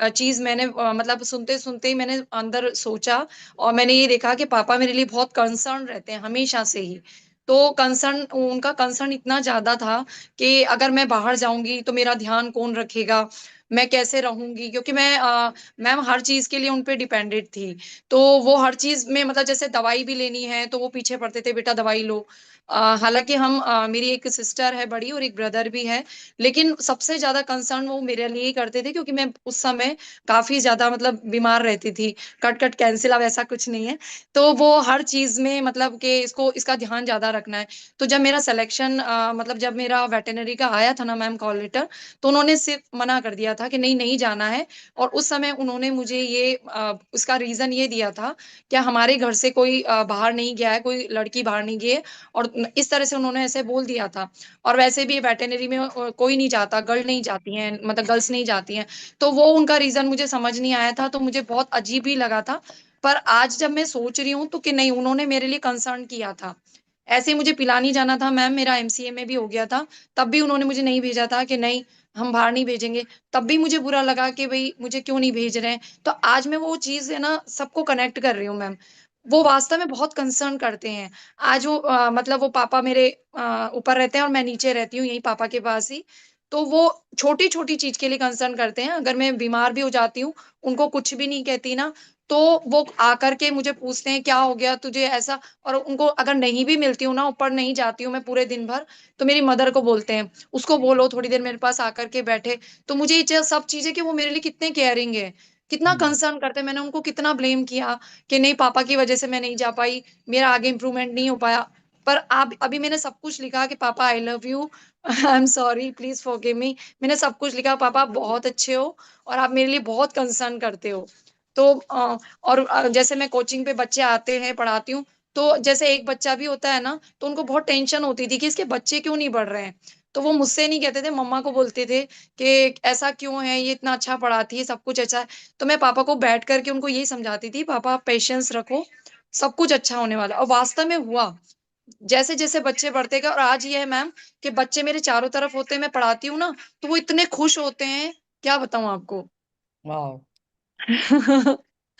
चीज मैंने मतलब सुनते सुनते ही मैंने अंदर सोचा, और मैंने ये देखा कि पापा मेरे लिए बहुत कंसर्न रहते हैं हमेशा से ही। तो कंसर्न, उनका कंसर्न इतना ज्यादा था कि अगर मैं बाहर जाऊंगी तो मेरा ध्यान कौन रखेगा, मैं कैसे रहूंगी, क्योंकि मैम हर चीज के लिए उन पे डिपेंडेंट थी। तो वो हर चीज में, मतलब जैसे दवाई भी लेनी है तो वो पीछे पड़ते थे, बेटा दवाई लो। हालांकि हम मेरी एक सिस्टर है बड़ी और एक ब्रदर भी है, लेकिन सबसे ज्यादा कंसर्न वो मेरे लिए ही करते थे, क्योंकि मैं उस समय काफी ज्यादा मतलब बीमार रहती थी। कट कट कैंसिल, अब ऐसा कुछ नहीं है। तो वो हर चीज में मतलब कि इसको इसका ध्यान ज्यादा रखना है। तो जब मेरा सिलेक्शन मतलब जब मेरा वेटेनरी का आया था ना मैम कॉल लेटर, तो उन्होंने सिर्फ मना कर दिया था कि नहीं नहीं जाना है। और उस समय उन्होंने मुझे ये उसका रीजन ये दिया था कि हमारे घर से कोई बाहर नहीं गया है, कोई लड़की बाहर नहीं गई है। और इस तरह से उन्होंने ऐसे बोल दिया था। और वैसे भी वेटेनरी में कोई नहीं जाता, गर्ल नहीं जाती हैं, मतलब गर्ल्स नहीं जाती हैं। तो वो उनका रीजन मुझे समझ नहीं आया था, तो मुझे बहुत अजीब ही लगा था। पर आज जब मैं सोच रही हूँ तो कि नहीं, उन्होंने मेरे लिए कंसर्न किया था। ऐसे ही मुझे पिलानी जाना था मैम, मेरा एमसीए में भी हो गया था। तब भी उन्होंने मुझे नहीं भेजा था कि नहीं, हम बाहर नहीं भेजेंगे। तब भी मुझे बुरा लगा कि भाई मुझे क्यों नहीं भेज रहे हैं। तो आज मैं वो चीज है ना सबको कनेक्ट कर रही हूँ मैम। वो वास्तव में बहुत कंसर्न करते हैं। आज वो मतलब वो पापा मेरे ऊपर रहते हैं और मैं नीचे रहती हूँ यही पापा के पास ही। तो वो छोटी छोटी चीज के लिए कंसर्न करते हैं। अगर मैं बीमार भी हो जाती हूँ, उनको कुछ भी नहीं कहती ना, तो वो आकर के मुझे पूछते हैं क्या हो गया तुझे ऐसा। और उनको अगर नहीं भी मिलती हूँ ना, ऊपर नहीं जाती हूँ मैं पूरे दिन भर, तो मेरी मदर को बोलते हैं उसको बोलो थोड़ी देर मेरे पास आकर के बैठे। तो मुझे ये सब चीजें कि वो मेरे लिए कितने केयरिंग है, कितना Hmm. कंसर्न करते हैं। मैंने उनको कितना ब्लेम किया कि नहीं, पापा की वजह से मैं नहीं जा पाई, मेरा आगे इम्प्रूवमेंट नहीं हो पाया। पर आप अभी मैंने सब कुछ लिखा कि पापा I love you, I am sorry, please forgive me. मैंने सब कुछ लिखा, पापा आप बहुत अच्छे हो और आप मेरे लिए बहुत कंसर्न करते हो। तो और जैसे मैं कोचिंग पे बच्चे आते हैं पढ़ाती हूँ, तो जैसे एक बच्चा भी होता है ना, तो उनको बहुत टेंशन होती थी कि इसके बच्चे क्यों नहीं बढ़ रहे हैं। तो वो मुझसे नहीं कहते थे, मम्मा को बोलते थे कि ऐसा क्यों है, ये इतना अच्छा पढ़ाती है, सब कुछ अच्छा है। तो मैं पापा को बैठ करके उनको यही समझाती थी, पापा आप पेशेंस रखो, सब कुछ अच्छा होने वाला है। और वास्तव में हुआ। जैसे जैसे बच्चे बढ़ते गए, और आज ये है मैम कि बच्चे मेरे चारों तरफ होते हैं, मैं पढ़ाती हूँ ना, तो वो इतने खुश होते हैं, क्या बताऊं आपको। Wow.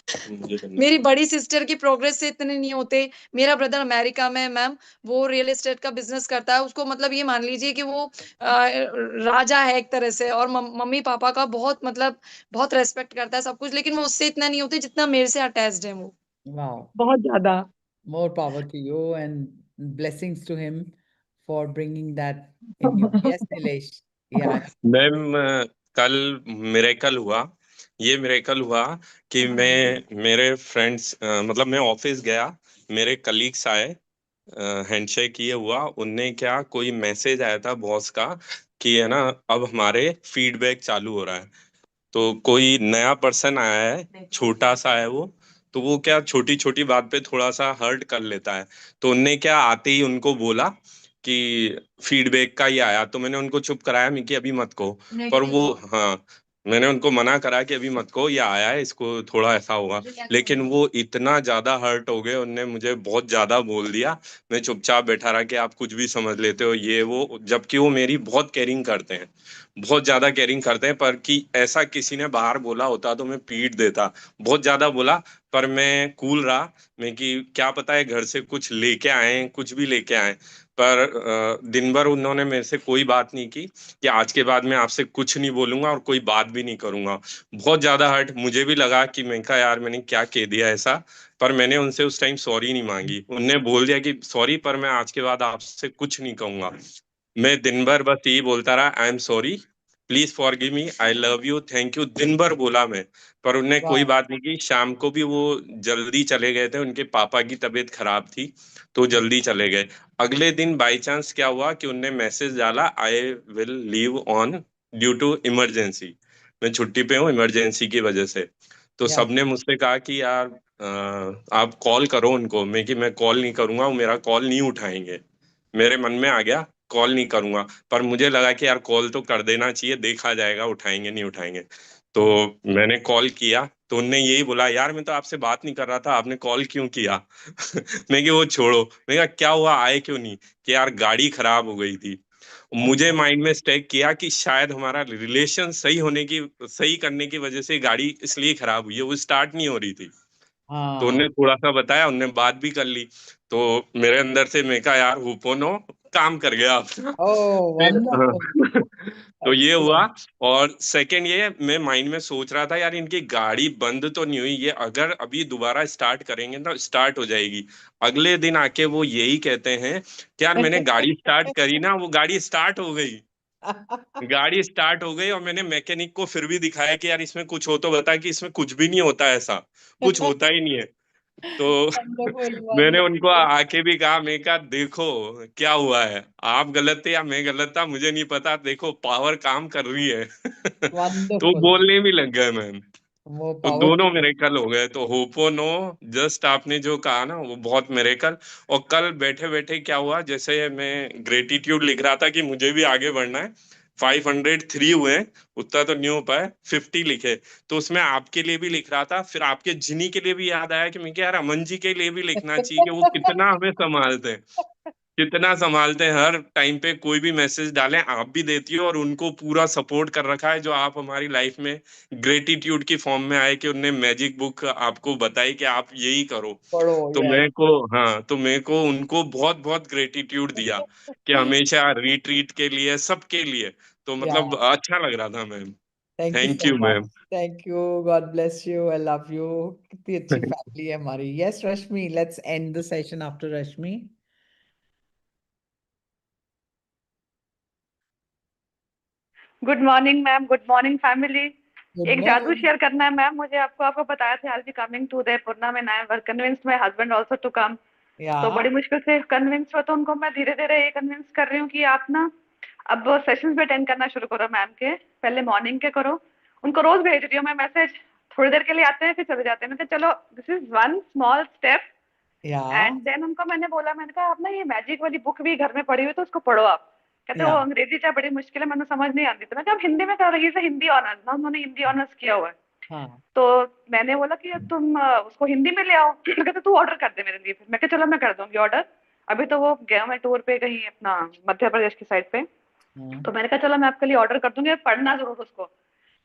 मेरी बड़ी सिस्टर की प्रोग्रेस से इतने नहीं होते। मेरा ब्रदर अमेरिका में मैम, वो रियल एस्टेट का बिजनेस करता है। उसको मतलब ये मान लीजिए कि वो राजा है एक तरह से, और मम्मी पापा का बहुत मतलब बहुत रेस्पेक्ट करता है सब कुछ, लेकिन वो उससे इतना नहीं होते जितना मेरे से अटैच्ड है वो, Wow. बहुत ज्यादा। More power to you and blessings to him for bringing that in you. Yes, Nilesh. Yeah. Ma'am कल मिरेकल हुआ। ये मिरेकल हुआ कि मैं मेरे फ्रेंड्स मतलब मैं ऑफिस गया, मेरे कलीग्स आए, हैंडशेक किए हुआ, उनने क्या कोई मैसेज आया था बॉस का कि है ना अब हमारे फीडबैक चालू हो रहा है। तो कोई नया पर्सन आया है, छोटा सा है वो, तो वो क्या छोटी छोटी बात पे थोड़ा सा हर्ट कर लेता है। तो उनने क्या आते ही उनको बोला कि फीडबैक का ही आया। तो मैंने उनको चुप कराया, मैं कि अभी मत कहो। पर वो, हाँ, मैंने उनको मना करा कि अभी मत कहो, ये आया है, इसको थोड़ा ऐसा होगा। लेकिन वो इतना ज्यादा हर्ट हो गए, उनने मुझे बहुत ज्यादा बोल दिया। मैं चुपचाप बैठा रहा कि आप कुछ भी समझ लेते हो ये वो, जबकि वो मेरी बहुत केयरिंग करते हैं, बहुत ज्यादा केयरिंग करते हैं। पर कि ऐसा किसी ने बाहर बोला होता तो मैं पीट देता, बहुत ज्यादा बोला। पर मैं कूल रहा, मैं कि क्या पता है घर से कुछ लेके आए, कुछ भी लेके आए। पर दिन भर उन्होंने मेरे से कोई बात नहीं की कि आज के बाद मैं आपसे कुछ नहीं बोलूंगा और कोई बात भी नहीं करूंगा। बहुत ज्यादा हर्ट मुझे भी लगा कि मैं कहा यार मैंने क्या कह दिया ऐसा। पर मैंने उनसे उस टाइम सॉरी नहीं मांगी, उनने बोल दिया कि सॉरी पर मैं आज के बाद आपसे कुछ नहीं कहूंगा। मैं दिन भर बस यही बोलता रहा, I am sorry, please forgive me, I love you, thank you, दिन भर बोला मैं। पर उनने कोई Wow. बात नहीं की। शाम को भी वो जल्दी चले गए थे, उनके पापा की तबीयत खराब थी तो जल्दी चले गए। अगले दिन बाई चांस क्या हुआ कि उनने मैसेज डाला, I will leave on due to emergency, मैं छुट्टी पे हूँ इमरजेंसी की वजह से। तो Yeah. सबने मुझसे कहा कि यार आप कॉल करो उनको। मैं कि मैं कॉल नहीं करूंगा, वो मेरा कॉल नहीं उठाएंगे। मेरे मन में आ गया कॉल नहीं करूंगा। पर मुझे लगा कि यार कॉल तो कर देना चाहिए, देखा जाएगा उठाएंगे नहीं उठाएंगे। तो Yeah. मैंने कॉल किया तो उनने यही बोला, यार मैं तो आपसे बात नहीं कर रहा था, आपने कॉल क्यों किया? मैं कि वो छोड़ो। मैं कहा क्या हुआ, आए क्यों नहीं? कि यार गाड़ी खराब हो गई थी। मुझे अच्छा. माइंड में स्टेक किया कि शायद हमारा रिलेशन सही करने की वजह से गाड़ी इसलिए खराब हुई है, वो स्टार्ट नहीं हो रही थी। तो हाँ. उनने थोड़ा सा बताया, उनने बात भी कर ली। तो मेरे अंदर से मैं कहा यार हुपोनो काम कर गया अपना। Oh, wonderful. हाँ। तो ये हुआ। Excellent. और सेकंड ये मैं माइंड में सोच रहा था यार इनकी गाड़ी बंद तो नहीं हुई, ये अगर अभी दोबारा स्टार्ट करेंगे ना स्टार्ट हो जाएगी। अगले दिन आके वो यही कहते हैं कि यार मैंने गाड़ी स्टार्ट करी ना, वो गाड़ी स्टार्ट हो गई। गाड़ी स्टार्ट हो गई और मैंने मैकेनिक को फिर भी दिखाया कि यार इसमें कुछ हो तो बता, कि इसमें कुछ भी नहीं होता, ऐसा कुछ होता ही नहीं है। तो Wonderful, मैंने उनको wonderful, आके भी कहा, मैं कहा देखो क्या हुआ है, आप गलत थे या मैं गलत था मुझे नहीं पता, देखो पावर काम कर रही है। तो wonderful. बोलने भी लग गए मैम। More तो power to दोनों you. मिरेकल हो गए। तो होपो नो, जस्ट आपने जो कहा ना वो बहुत मिरेकल। और कल बैठे बैठे क्या हुआ, जैसे मैं ग्रेटिट्यूड लिख रहा था कि मुझे भी आगे बढ़ना है, 503 हुए हैं, उतना तो नहीं हो पाए, 50 लिखे। तो उसमें आपके लिए भी लिख रहा था, फिर आपके जिनी के लिए भी याद आया कि मैं क्या यार अमन जी के लिए भी लिखना चाहिए कि वो कितना हमें संभालते हैं, कितना संभालते हैं। हर टाइम पे कोई भी मैसेज डालें आप भी देती हो, और उनको पूरा सपोर्ट कर रखा है जो आप हमारी लाइफ में ग्रेटिट्यूड की फॉर्म में आए कि उनने मैजिक बुक आपको बताई कि आप यही करो। पढ़ो, तो yes. मेरे को, हाँ, तो मेरे को उनको बहुत बहुत ग्रेटिट्यूड दिया कि हमेशा रिट्रीट के लिए सबके लिए। तो मतलब Yeah. अच्छा लग रहा था ma'am. Thank you thank so you much. Ma'am. Thank you. God bless you. I love you. कितनी अच्छी family है हमारी. Yes, Rashmi. Let's end the session after Rashmi. Good morning ma'am, good morning family. Good एक जादू morning. Share करना है ma'am मुझे, आपको बताया था आई बी कमिंग टू उदयपुरना में, I am convinced my husband also to come. तो Yeah. बड़ी मुश्किल से कन्विंस हुआ, तो उनको मैं धीरे धीरे ये कन्विंस कर रही हूँ कि आप ना अब सेशंस भी अटेंड करना शुरू करो मैम के, पहले मॉर्निंग के करो। उनको रोज भेज रही हूँ मैं मैसेज, थोड़ी देर के लिए आते हैं फिर चले जाते हैं। मैं कहा चलो this is one small step. Yeah. And then उनको मैंने बोला, मैंने कहा आप ना ये मैजिक वाली बुक भी घर में पड़ी हुई तो उसको पढ़ो आप। कहते वो Yeah. अंग्रेजी चाहे बड़ी मुश्किल है, मैंने समझ नहीं आती। तो मैं कहा आप हिंदी में कर रही है, हिंदी ऑनर्स ना, उन्होंने हिंदी ऑनर्स किया हुआ है। हाँ. तो मैंने बोला कि तुम उसको हिंदी में ले आओ। कहते तू ऑर्डर कर दे मेरे लिए। फिर मैं कहा चलो मैं कर दूंगी ऑर्डर। अभी तो वो गया मैं टूर पे कहीं अपना मध्य प्रदेश की साइड पे। हाँ. तो मैंने कहा चलो मैं आपके लिए ऑर्डर कर दूंगी, पढ़ना जरूर उसको।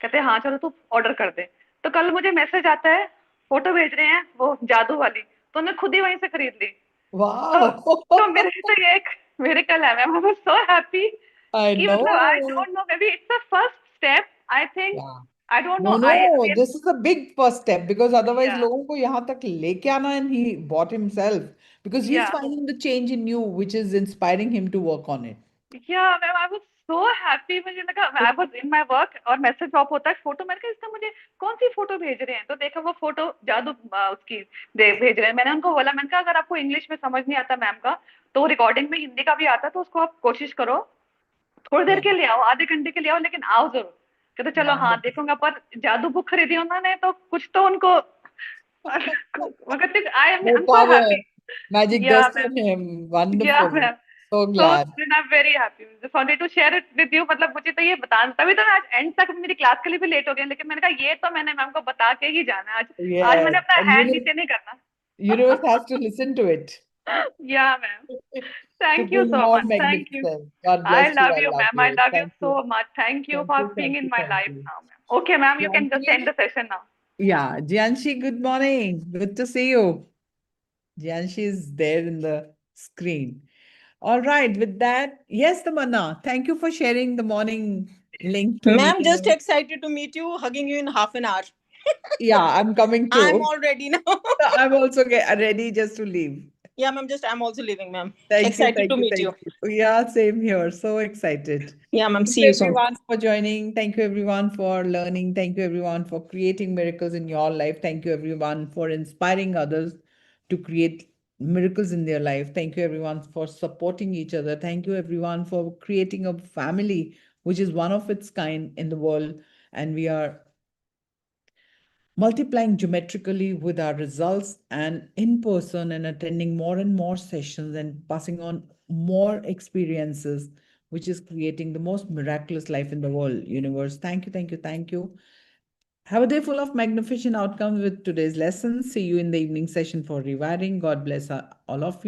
कहते हाँ चलो तू ऑर्डर कर दे। तो कल मुझे मैसेज आता है फोटो भेज रहे हैं वो जादू वाली, तो उन्होंने खुद ही वहीं से खरीद ली। तो Wow. मेरे लिए तो ये एक मिरेकल है ma'am. I was so happy I कि मतलब आई know. Don't know, may be it's a first step, I think, Yeah. I don't no, No, I no, this is a big first step because otherwise या लोगों को यहाँ तक लेके आना, and he bought himself because he's या finding the change in you, which is inspiring him to work on it. या ma'am I was so happy. मुझे लगा, I was in my work और मैसेज ड्रॉप होता है, photo, मैंने कहा इसका मुझे कौन सी फोटो भेज रहे हैं, तो देखा वो फोटो जादू उसकी भेज रहे हैं। मैंने उनको बोला, मैंने कहा अगर आपको इंग्लिश में समझ नहीं आता मैम का, तो रिकॉर्डिंग में हिंदी का भी आता है, तो उसको आप कोशिश करो, थोड़ी देर Yeah. के लिए आओ, आधे घंटे के लिए आओ, लेकिन आओ जरूर। कहते चलो हाँ Wonderful. देखूंगा, पर जादू बुक खरीदी उन्होंने तो कुछ तो उनको मगर I am More so power, happy. magic या dust मैम, on him. या Wonderful. Ma'am, So so glad. then I'm very happy. Just wanted to share it with you। मतलब मुझे तो ये बताना, तभी तो मैं आज एंड तक, मेरी क्लास के लिए भी लेट हो गई, लेकिन मैंने कहा ये तो मैंने मैम को बता के ही जाना है आज। आज Yes. मैंने अपना And हैंड नीचे नहीं करना। universe has to listen to it या ma'am, to thank you bring so more much, thank you। magnificence. God I bless you. love I you love ma'am, I you. love you Thank so you. much, thank you Thank for you. being Thank in you. my Thank life you. now ma'am। Okay ma'am, you can just Jianshi? end the session now। Yeah. Jianshi, good morning. Good to see you. Jianshi is there in the screen. All right. With that, yes, Tamanna, thank you for sharing the morning link to me. Ma'am, just excited to meet you, hugging you in half an hour. Yeah, I'm coming too. I'm all ready now. I'm also ready just to leave. Yeah, ma'am, I'm also leaving, ma'am. Thank you, Excited thank to you, meet thank you. you. Yeah, same here. So excited. Yeah, ma'am, Thank see you you soon. everyone for joining. Thank you everyone for learning. Thank you everyone for creating miracles in your life. Thank you everyone for inspiring others to create miracles in their life. Thank you everyone for supporting each other. Thank you everyone for creating a family which is one of its kind in the world. And we are multiplying geometrically with our results and in person and attending more and more sessions and passing on more experiences, which is creating the most miraculous life in the world universe. Thank you, thank you, thank you. Have a day full of magnificent outcomes with today's lessons. See you in the evening session for rewiring. God bless all of you.